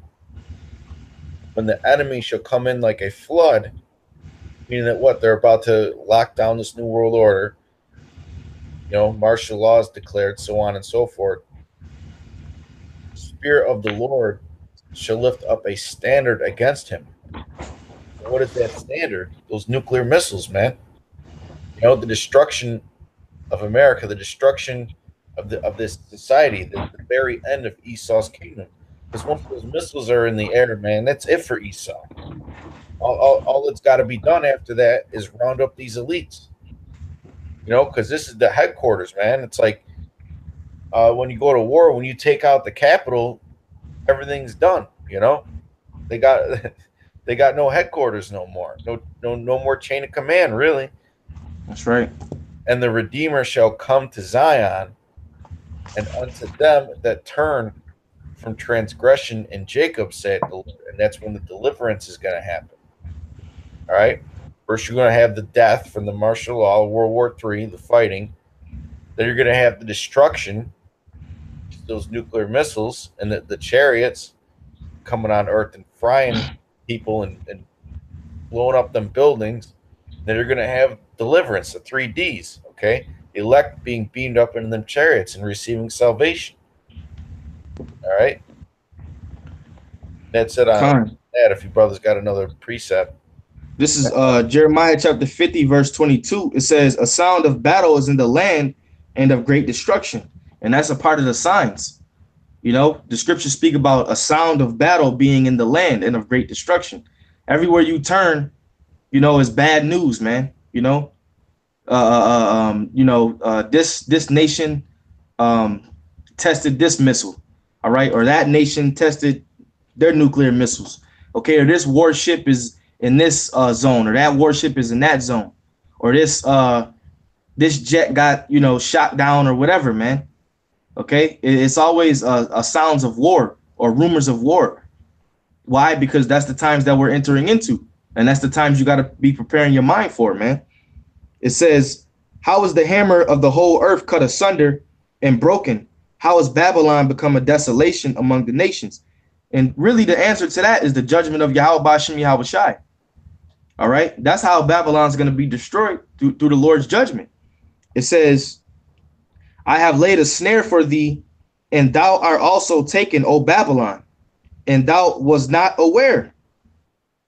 When the enemy shall come in like a flood, meaning that what? They're about to lock down this new world order. You know, martial law is declared, so on and so forth. The Spirit of the Lord shall lift up a standard against him. What is that standard? Those nuclear missiles, man. You know, the destruction of America, the destruction of this society, the very end of Esau's kingdom. Because once those missiles are in the air, man, that's it for Esau. All that's got to be done after that is round up these elites. You know, because this is the headquarters, man. It's like when you go to war, when you take out the capital, everything's done. You know, they got they got no headquarters no more, no more chain of command really. That's right. And the Redeemer shall come to Zion, and unto them that turn from transgression in Jacob, said the Lord. And that's when the deliverance is going to happen. All right. First, you're going to have the death from the martial law, World War III, the fighting. Then you're going to have the destruction, those nuclear missiles, and the chariots coming on Earth and frying people and blowing up them buildings. Then you're going to have deliverance, the 3Ds. Okay. Elect being beamed up into them chariots and receiving salvation. All right. That's it on that. If you brothers got another precept. This is Jeremiah chapter 50, verse 22. It says, a sound of battle is in the land and of great destruction. And that's a part of the signs. You know, the scriptures speak about a sound of battle being in the land and of great destruction. Everywhere you turn, you know, is bad news, man. You know, this nation tested this missile. All right. Or that nation tested their nuclear missiles. OK, or this warship is in this zone, or that warship is in that zone, or this jet got, you know, shot down or whatever, man. OK, it's always sounds of war or rumors of war. Why? Because that's the times that we're entering into. And that's the times you got to be preparing your mind for, man. It says, how is the hammer of the whole earth cut asunder and broken? How has Babylon become a desolation among the nations? And really the answer to that is the judgment of Yahweh Ba'Shem Yahweh Shai. All right. That's how Babylon's going to be destroyed through the Lord's judgment. It says, I have laid a snare for thee, and thou art also taken, O Babylon, and thou was not aware.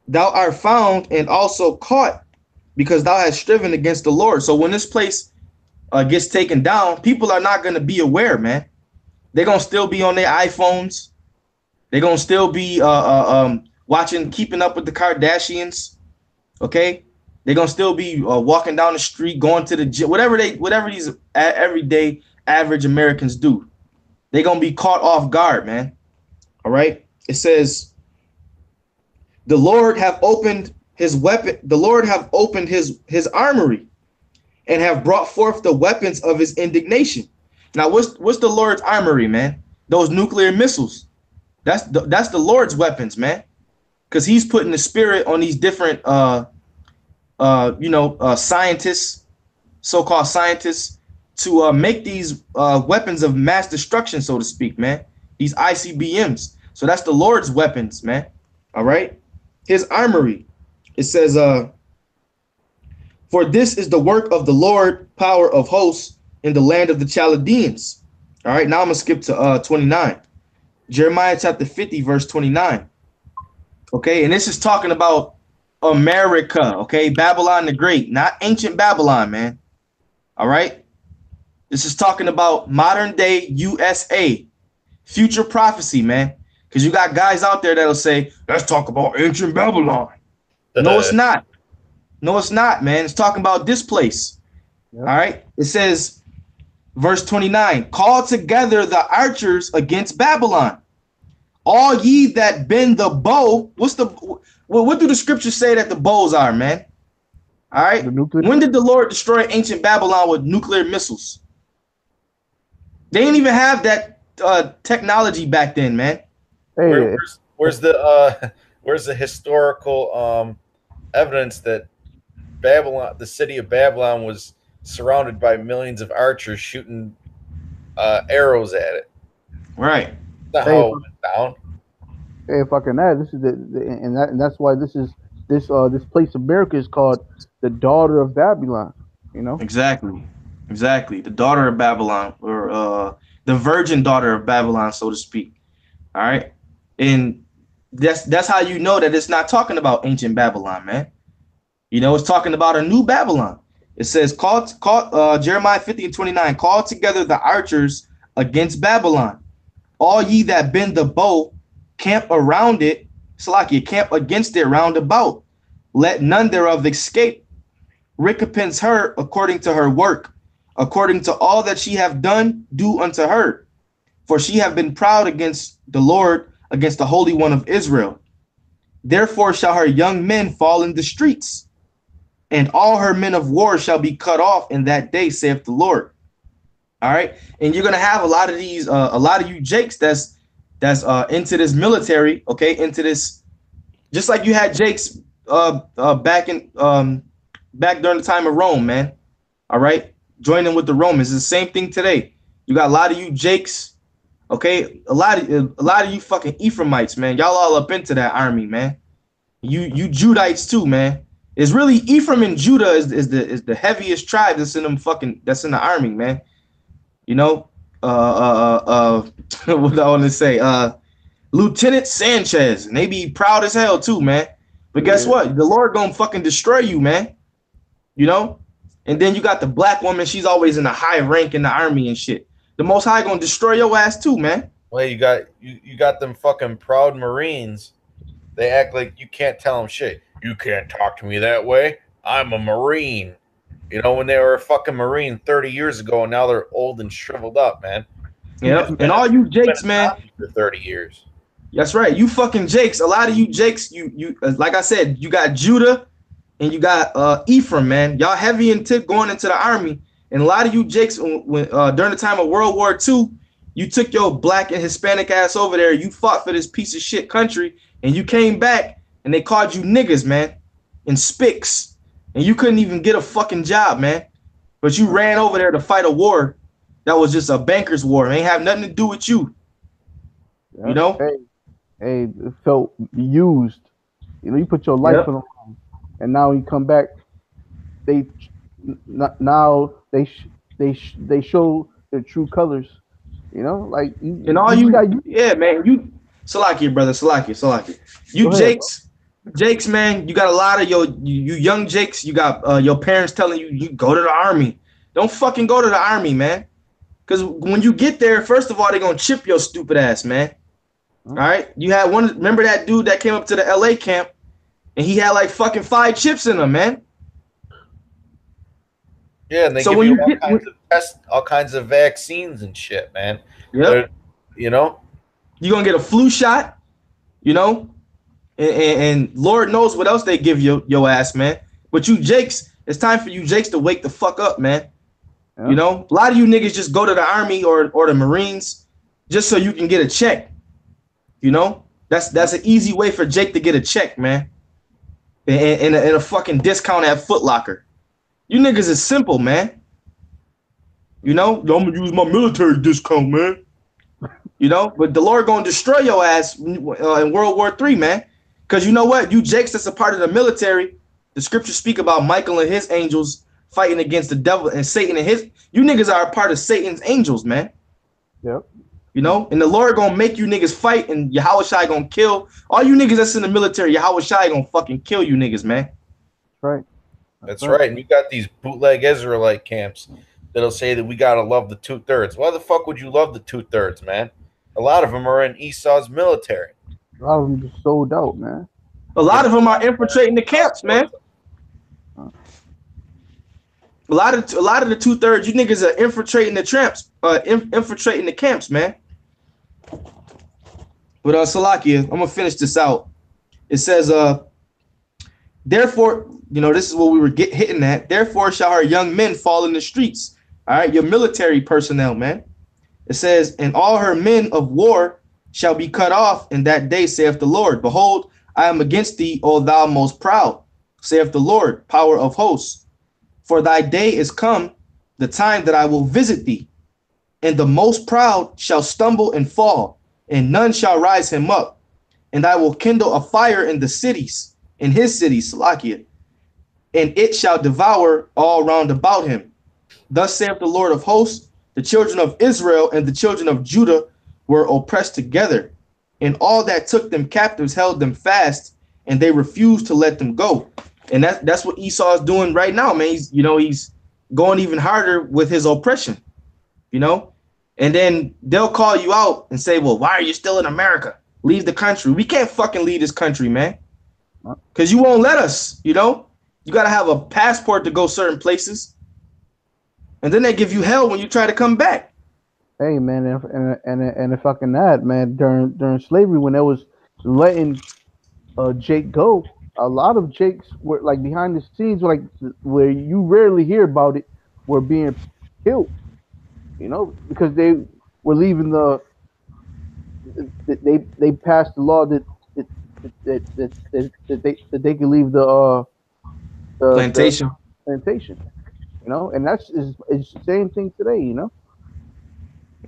Thou art found and also caught, because thou hast striven against the Lord. So when this place gets taken down, people are not going to be aware, man. They're going to still be on their iPhones. They're going to still be watching, keeping up with the Kardashians. OK, they're going to still be walking down the street, going to the gym, whatever these everyday average Americans do. They're going to be caught off guard, man. All right. It says, the Lord have opened his weapon. The Lord have opened his armory and have brought forth the weapons of his indignation. Now, what's the Lord's armory, man? Those nuclear missiles. That's the Lord's weapons, man. Because he's putting the spirit on these different, scientists, so-called scientists, to make these weapons of mass destruction, so to speak, man. These ICBMs. So that's the Lord's weapons, man. All right. His armory. It says, for this is the work of the Lord, power of hosts in the land of the Chaldeans. All right. Now I'm going to skip to 29. Jeremiah chapter 50, verse 29. OK, and this is talking about America. OK, Babylon the Great, not ancient Babylon, man. All right. This is talking about modern day USA, future prophecy, man. Because you got guys out there that'll say, let's talk about ancient Babylon. No, it's not. No, it's not, man. It's talking about this place. Yep. All right. It says, verse 29, call together the archers against Babylon. All ye that bend the bow. What do the scriptures say that the bows are, man? All right. When did the Lord destroy ancient Babylon with nuclear missiles? They didn't even have that technology back then, man. Hey. Where's the historical evidence that Babylon, the city of Babylon, was surrounded by millions of archers shooting arrows at it? Right. That's not how it went down. Hey, if I can add, this is and that's why this place America is called the daughter of Babylon. You know. Exactly. The daughter of Babylon, or the virgin daughter of Babylon, so to speak. All right. And that's how you know that it's not talking about ancient Babylon, man. You know, it's talking about a new Babylon. It says, call Jeremiah 50 and 29, call together the archers against Babylon. All ye that bend the bow, camp around it. Salakia, camp against it round about. Let none thereof escape. Recompense her according to her work. according to all that she have done, do unto her. For she have been proud against the Lord, against the Holy One of Israel. Therefore shall her young men fall in the streets, and all her men of war shall be cut off in that day, saith the Lord. All right, and you're gonna have a lot of these, a lot of you Jakes that's into this military, okay, into this, just like you had Jakes back during the time of Rome, man. All right, joining with the Romans. It's the same thing today. You got a lot of you Jakes, okay, a lot of you fucking Ephraimites, man. Y'all all up into that army, man. You Judites too, man. It's really Ephraim and Judah is the heaviest tribe that's in the army, man. You know, what I want to say, Lieutenant Sanchez, and they be proud as hell too, man. But guess what? The Lord gonna fucking destroy you, man. You know? And then you got the black woman, she's always in a high rank in the army and shit. The Most High gonna destroy your ass too, man. Well, you got them fucking proud Marines. They act like you can't tell them shit. You can't talk to me that way. I'm a Marine. You know, when they were a fucking Marine 30 years ago, and now they're old and shriveled up, man. Yeah, and all you Jakes, man, for 30 years. That's right. You fucking Jakes. A lot of you Jakes, you like I said, you got Judah and you got Ephraim, man. Y'all heavy in tip going into the army. And a lot of you Jakes, when during the time of World War II, you took your black and Hispanic ass over there. You fought for this piece of shit country, and you came back, and they called you niggas, man, and spics. And you couldn't even get a fucking job, man. But you ran over there to fight a war that was just a banker's war. It ain't have nothing to do with you. You know? Hey, it felt used. You know, you put your life on the line, and now you come back. They show their true colors. You know, like and all you got, yeah, man. You Salakia, brother, Salakia. You Jakes, man. You got a lot of you young Jakes. You got your parents telling you go to the army. Don't fucking go to the army, man. Because when you get there, first of all, they're gonna chip your stupid ass, man. All right, you had one. Remember that dude that came up to the LA camp, and he had like fucking 5 chips in him, man. Yeah, and they give you all kinds of tests, all kinds of vaccines and shit, man. Yeah, you know, you're gonna get a flu shot, you know, and Lord knows what else they give your ass, man. But you Jakes, it's time for you Jakes to wake the fuck up, man. Yeah. You know, a lot of you niggas just go to the army or the Marines just so you can get a check. You know, that's an easy way for Jake to get a check, man, and a fucking discount at Foot Locker. You niggas is simple, man. You know, I'm gonna use my military discount, man. You know, but the Lord gonna destroy your ass in World War III, man. Because you know what? You Jakes that's a part of the military, the scriptures speak about Michael and his angels fighting against the devil and Satan and his. You niggas are a part of Satan's angels, man. Yep. You know, and the Lord gonna make you niggas fight, and Yahweh Shai gonna kill all you niggas that's in the military. Yahweh Shai gonna fucking kill you niggas, man. Right. That's right. And you got these bootleg Israelite camps that'll say that we gotta love the 2/3. Why the fuck would you love the 2/3, man? A lot of them are in Esau's military. A lot of them just sold out, man. A lot of them are infiltrating the camps, man. A lot of the 2/3, you niggas are infiltrating the infiltrating the camps, man. But Salakia, I'm gonna finish this out. It says, therefore, you know, this is what we were hitting at. Therefore shall her young men fall in the streets. All right, your military personnel, man. It says, and all her men of war shall be cut off in that day, saith the Lord. Behold, I am against thee, O thou most proud, saith the Lord, power of hosts. For thy day is come, the time that I will visit thee. And the most proud shall stumble and fall, and none shall rise him up. And I will kindle a fire in the cities, in his cities, Salakia, and it shall devour all round about him. Thus saith the Lord of hosts, the children of Israel and the children of Judah were oppressed together, and all that took them captives held them fast, and they refused to let them go. And that's what Esau is doing right now, man. He's going even harder with his oppression, you know. And then they'll call you out and say, well, why are you still in America? Leave the country. We can't fucking leave this country, man, because you won't let us, you know. You got to have a passport to go certain places. and then they give you hell when you try to come back. Hey man, and if I can add, man, during slavery when they was letting Jake go, a lot of Jakes were like behind the scenes, like where you rarely hear about it, were being killed. You know, because they were leaving they passed the law that they could leave the Plantation. plantation. You know, and it's the same thing today. You know.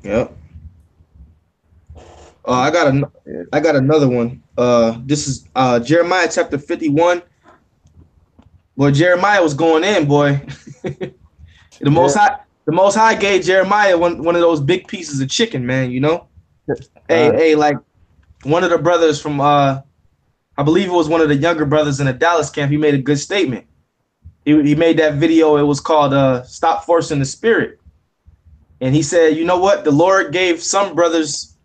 Yep. Yeah. I got another one. This is Jeremiah chapter 51. Boy, Jeremiah was going in, boy. The most high gave Jeremiah one of those big pieces of chicken, man, you know? Hey, like one of the brothers from I believe it was one of the younger brothers in the Dallas camp, he made a good statement. He made that video, it was called Stop Forcing the Spirit. And he said, you know what? The Lord gave some brothers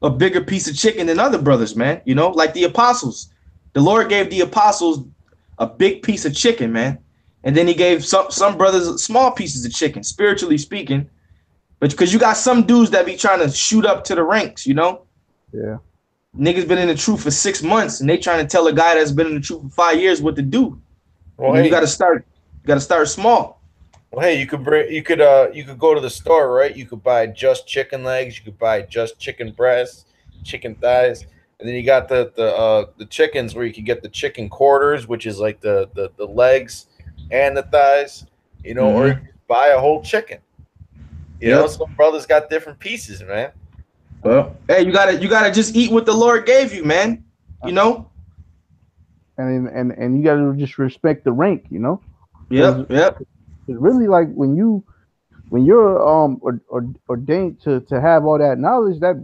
a bigger piece of chicken than other brothers, man. You know, like the apostles. The Lord gave the apostles a big piece of chicken, man. And then he gave some brothers small pieces of chicken, spiritually speaking. But because you got some dudes that be trying to shoot up to the ranks, you know? Yeah. Niggas been in the truth for 6 months and they trying to tell a guy that's been in the truth for 5 years what to do. Well, hey, you gotta start small. Well, hey, you could go to the store, right? You could buy just chicken legs, you could buy just chicken breasts, chicken thighs, and then you got the chickens where you can get the chicken quarters, which is like the legs and the thighs, you know, or you can buy a whole chicken. You know, some brothers got different pieces, man. Well, hey, you gotta just eat what the Lord gave you, man. You know. And you gotta just respect the rank, you know. Yep. It's really like when you're ordained to have all that knowledge, that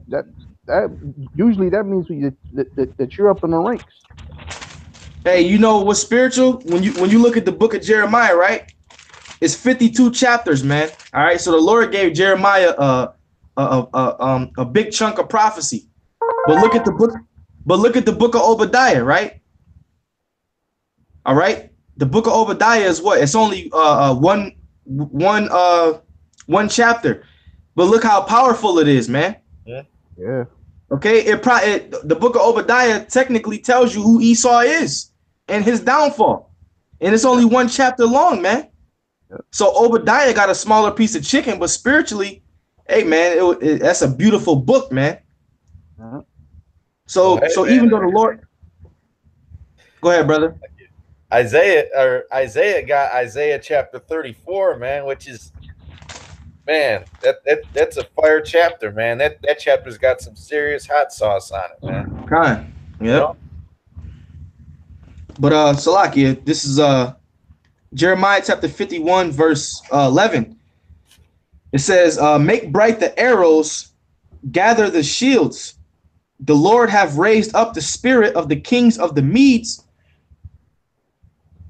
usually that means that you're up in the ranks. Hey, you know what's spiritual? When you look at the book of Jeremiah, right? It's 52 chapters, man. All right. So the Lord gave Jeremiah a big chunk of prophecy. But look at the book of Obadiah, right? All right. The book of Obadiah is what? It's only one chapter. But look how powerful it is, man. Yeah. Okay, the book of Obadiah technically tells you who Esau is and his downfall. And it's only one chapter long, man. So Obadiah got a smaller piece of chicken, but spiritually, hey, man, that's a beautiful book, man. So even though the Lord... Go ahead, brother. Isaiah got Isaiah chapter 34, man, which is, man, that's a fire chapter, man. That chapter's got some serious hot sauce on it, man. Kind. Yep. You know? But Salakia, this is Jeremiah chapter 51, verse 11. It says, make bright the arrows, gather the shields. The Lord have raised up the spirit of the kings of the Medes,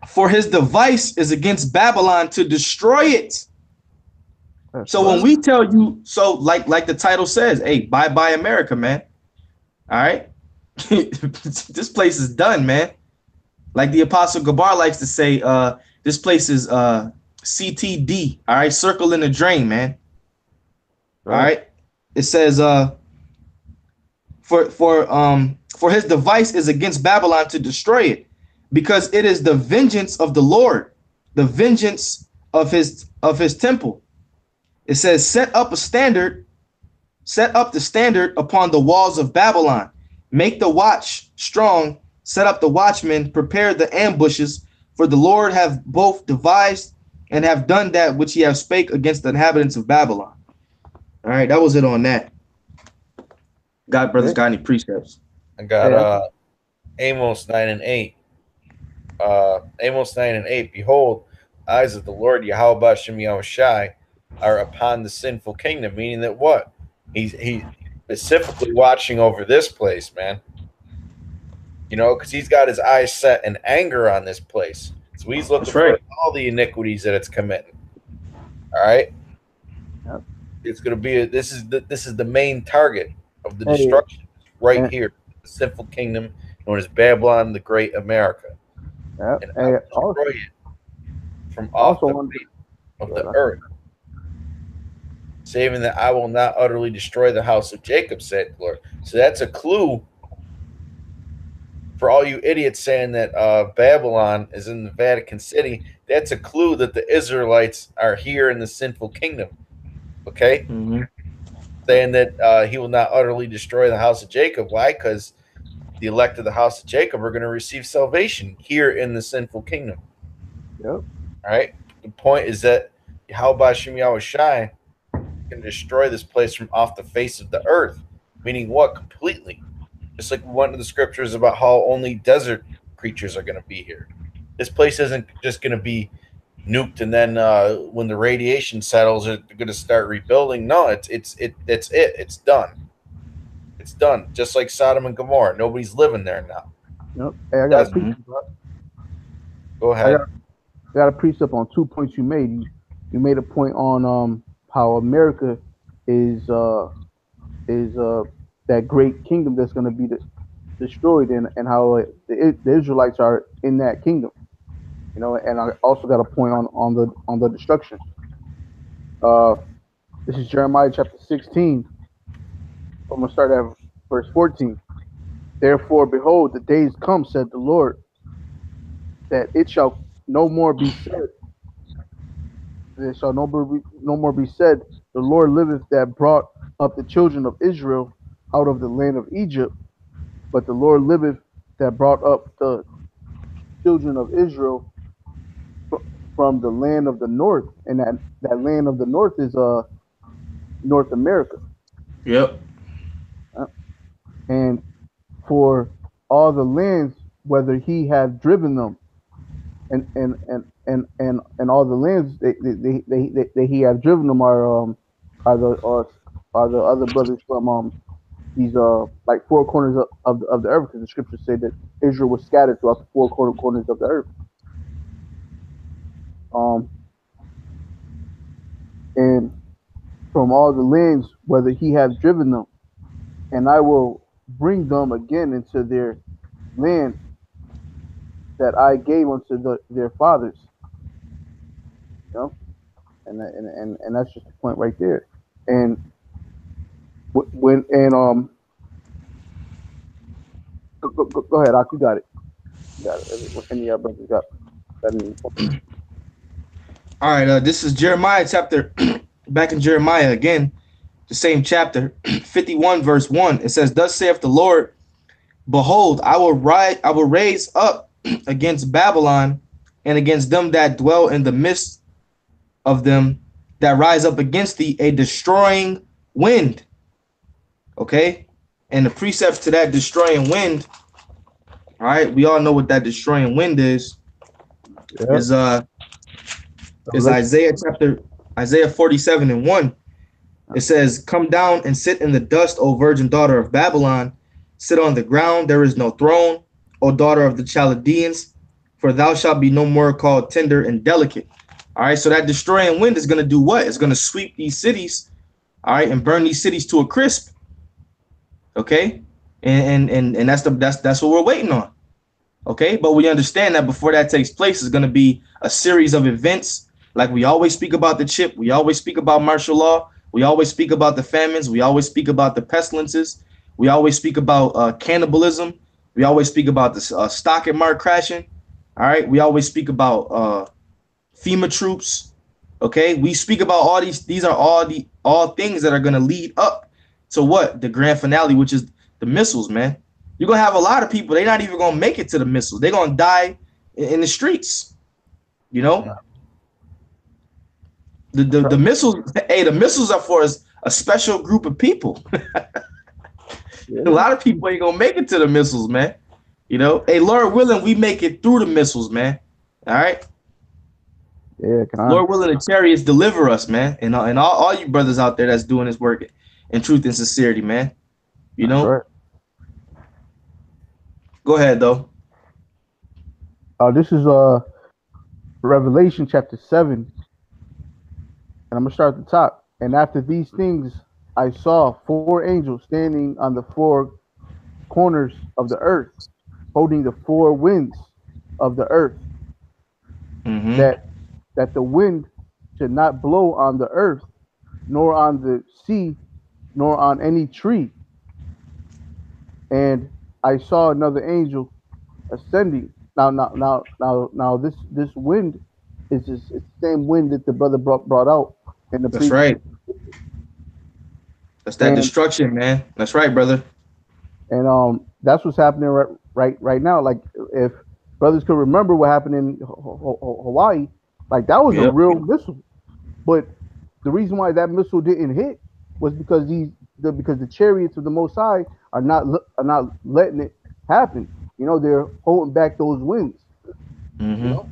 for his device is against Babylon to destroy it. So when we tell you, so like the title says, hey, bye America, man. All right. This place is done, man. Like the Apostle Gabar likes to say, this place is CTD. All right. Circle in the drain, man. All right. It says, for his device is against Babylon to destroy it, because it is the vengeance of the Lord, the vengeance of his temple. It says, set up the standard upon the walls of Babylon. Make the watch strong, set up the watchmen, prepare the ambushes, for the Lord have both devised and have done that which he have spake against the inhabitants of Babylon. All right, that was it on that. God, brothers, got any precepts? I got Amos 9 and 8. Amos 9 and 8. Behold, eyes of the Lord Yahweh Bashem Yahushai are upon the sinful kingdom, meaning that what? He's specifically watching over this place, man. You know, because he's got his eyes set in anger on this place. So he's looking for all the iniquities that it's committing. All right. Yep. It's going to be this is the main target of the destruction right here. The sinful kingdom known as Babylon, the Great America. Yep. And destroy it from off the face of the earth. saving that I will not utterly destroy the house of Jacob, said the Lord. So that's a clue for all you idiots saying that Babylon is in the Vatican City. That's a clue that the Israelites are here in the sinful kingdom. Okay? Mm-hmm. Saying that he will not utterly destroy the house of Jacob. Why? Because the elect of the house of Jacob are going to receive salvation here in the sinful kingdom. Yep. All right? The point is that Yahweh Shem Yahweh Shai can destroy this place from off the face of the earth. Meaning what? Completely. Just like one of the scriptures about how only desert creatures are going to be here. This place isn't just going to be nuked and then when the radiation settles, they're going to start rebuilding. No, that's it. It's done. It's done. Just like Sodom and Gomorrah. Nobody's living there now. Yep. Hey, I got a precept. Go ahead. I got a precept on 2 points you made. You made a point on how America is that great kingdom that's going to be destroyed, and how the Israelites are in that kingdom. You know, and I also got a point on the destruction. This is Jeremiah chapter 16. I'm gonna start at verse 14. Therefore, behold, the days come, said the Lord, that it shall no more be said. It shall no more be said, the Lord liveth that brought up the children of Israel out of the land of Egypt, but the Lord liveth that brought up the children of Israel from the land of the north, and that land of the north is North America. Yep. And for all the lands, whether he have driven them, and all the lands that he have driven them are the other brothers from these like four corners of the earth, because the scriptures say that Israel was scattered throughout the four corners of the earth. And from all the lands, whether he has driven them, and I will bring them again into their land that I gave unto their fathers. You know, and that's just the point right there. And when go ahead, Ak, you got it. You got it. Any of brothers got that? All right, this is Jeremiah chapter, back in Jeremiah again, the same chapter, 51 verse 1. It says, thus saith the Lord, behold, I will raise up against Babylon and against them that dwell in the midst of them that rise up against thee a destroying wind. Okay? And the precepts to that destroying wind, all right, we all know what that destroying wind is. Yep. Is Isaiah 47 and 1. It says, come down and sit in the dust, O virgin daughter of Babylon. Sit on the ground, there is no throne, O daughter of the Chaldeans, for thou shalt be no more called tender and delicate. All right, so that destroying wind is going to do what? It's going to sweep these cities, all right, and burn these cities to a crisp. Okay, and that's what we're waiting on. Okay, but we understand that before that takes place, is going to be a series of events. Like we always speak about the chip, we always speak about martial law, we always speak about the famines, we always speak about the pestilences, we always speak about cannibalism, we always speak about the stock market crashing. All right, we always speak about FEMA troops. Okay, we speak about all these. These are all things that are going to lead up to what? The grand finale, which is the missiles, man. You're going to have a lot of people, they're not even going to make it to the missiles. They're going to die in the streets, you know? Yeah. The missiles, hey, the missiles are for a special group of people. Yeah. A lot of people ain't going to make it to the missiles, man. You know? Hey, Lord willing, we make it through the missiles, man. All right? Yeah, Lord willing, the chariots deliver us, man. And all you brothers out there that's doing this work in truth and sincerity, man. You know? Right. Go ahead, though. This is Revelation chapter 7. And I'm going to start at the top. And after these things, I saw 4 angels standing on the 4 corners of the earth, holding the 4 winds of the earth, that the wind should not blow on the earth, nor on the sea, nor on any tree. And I saw another angel ascending. Now, this wind is just it's the same wind that the brother brought out in the That's previous. right. That's that And destruction, man. That's right, brother. that's what's happening right now. Like if brothers could remember what happened in Hawaii, like that was a Yep. real missile. But the reason why that missile didn't hit was because because the chariots of the Most High are not letting it happen. You know, they're holding back those winds. You Mm-hmm. know,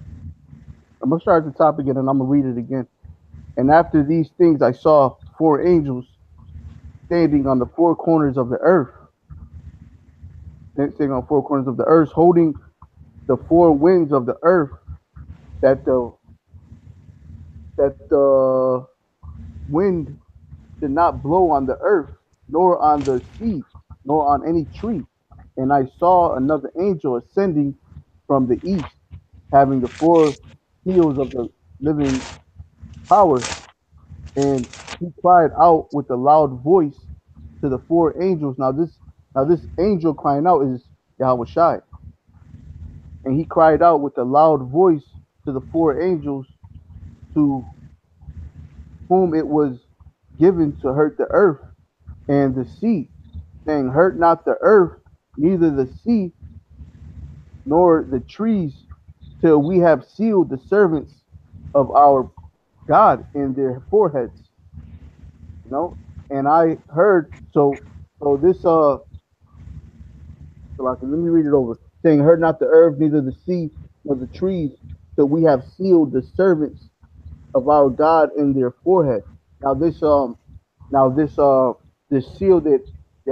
I'm gonna start at the top again and I'm gonna read it again. And after these things, I saw four angels standing on the four corners of the earth, standing on four corners of the earth, holding the four winds of the earth, that the wind did not blow on the earth, nor on the sea, nor on any tree. And I saw another angel ascending from the east, having the four seals of the living power. And he cried out with a loud voice to the four angels. Now this angel crying out is Yahweh Shai. And he cried out with a loud voice to the four angels to whom it was given to hurt the earth and the sea, saying, hurt not the earth, neither the sea, nor the trees, till we have sealed the servants of our God in their foreheads. You know, and I heard so this so like, let me read it over. Saying, hurt not the earth, neither the sea, nor the trees, till we have sealed the servants of our God in their forehead. Now now this seal that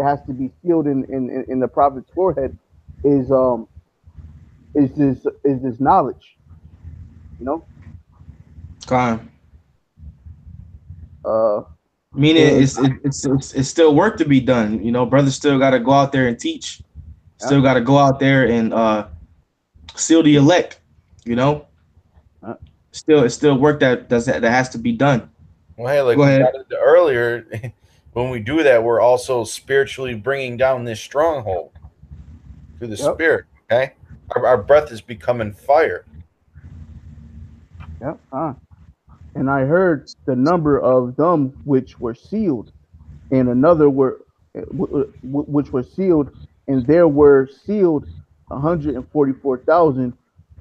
has to be sealed in the prophet's forehead is is this knowledge, you know? Con. Uh Meaning and it's still work to be done. You know, brothers still got to go out there and teach. yeah, Still got to go out there and seal the elect. You know, uh, it's still work that has to be done. Well, hey, like Go we ahead. got into earlier, when we do that, we're also spiritually bringing down this stronghold through the yep, spirit. Okay, our breath is becoming fire. yep. And I heard the number of them which were sealed, and another were which were sealed, and there were sealed 144,000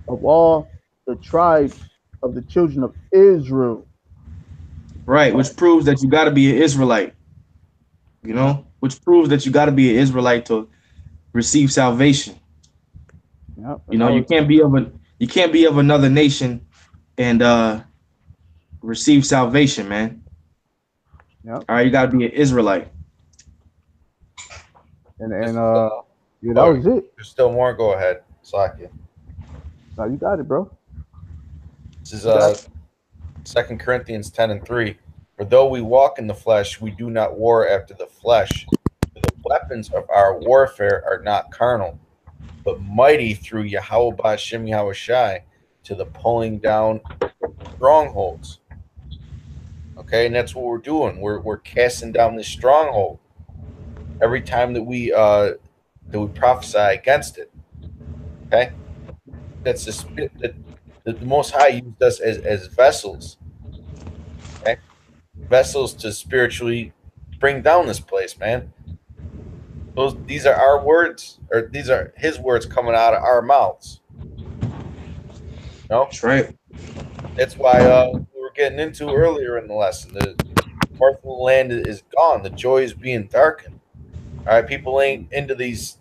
of all the tribes of the children of Israel. Right, which proves that you got to be an Israelite. You Yep, know, which proves that you got to be an Israelite to receive salvation. yep. You And know, that was you can't be of another nation and receive salvation, man. yep. All right, you got to be an Israelite. And There's, yeah, that oh, was it. there's still more. Go ahead, Slakia. Now you got it, bro. This is You got it. 2 Corinthians 10:3. For though we walk in the flesh, we do not war after the flesh. The weapons of our warfare are not carnal, but mighty through Yahweh Ba'ashem Yahweh Shai to the pulling down strongholds. Okay, and that's what we're doing. We're casting down this stronghold every time that we prophesy against it. Okay, that's the spirit that the Most High used us as vessels. Okay, vessels to spiritually bring down this place, man. These are our words, or these are His words coming out of our mouths. You know, That's right. that's why we were getting into earlier in the lesson. The north of the land is gone. The joy is being darkened. All right, people ain't into these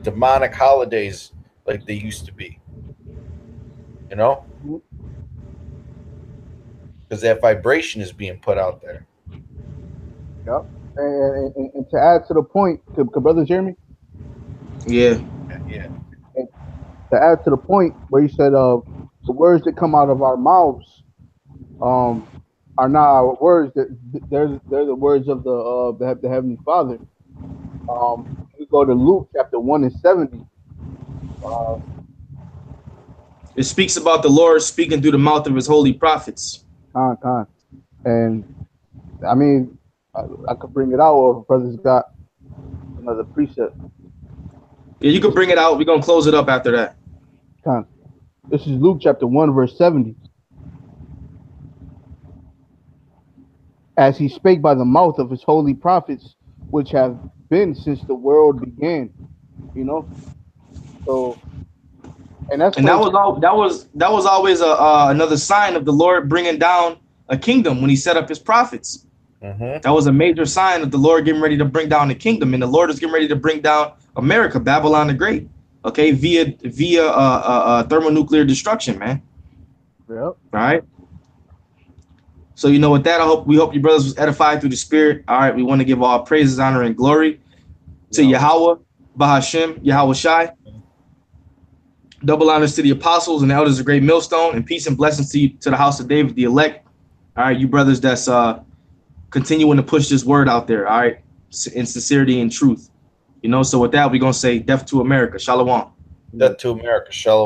demonic holidays like they used to be. You know, Mhm. because that vibration is being put out there. Yep. And to add to the point, could brother Jeremy, Yeah. Yeah, and to add to the point where you said the words that come out of our mouths um are not our words, that they're the words of the heavenly Father. We go to Luke chapter 1 and 70. Uh, It speaks about the Lord speaking through the mouth of his holy prophets. con con and I mean, I could bring it out, or if brothers got another precept. Yeah, you can bring it out. We're gonna close it up after that. This is Luke chapter 1, verse 70. As he spake by the mouth of his holy prophets, which have been since the world began. You know? So, and that's And that for was all. That was always another sign of the Lord bringing down a kingdom when He set up His prophets. Mm-hmm. That was a major sign of the Lord getting ready to bring down the kingdom, and the Lord is getting ready to bring down America, Babylon the Great. Okay, via thermonuclear destruction, man. Yep. All right. So you know, with that, we hope you brothers was edified through the Spirit. All right, we want to give all praises, honor, and glory to Yahweh, Bahashem, Yahweh Shai. Double honors to the apostles and the elders of Great Millstone, and peace and blessings to the house of David, the elect. All right, you brothers that's continuing to push this word out there. All right, in sincerity and truth. You know, so with that, we're gonna say death to America. Shalom. Death to America. Shalom.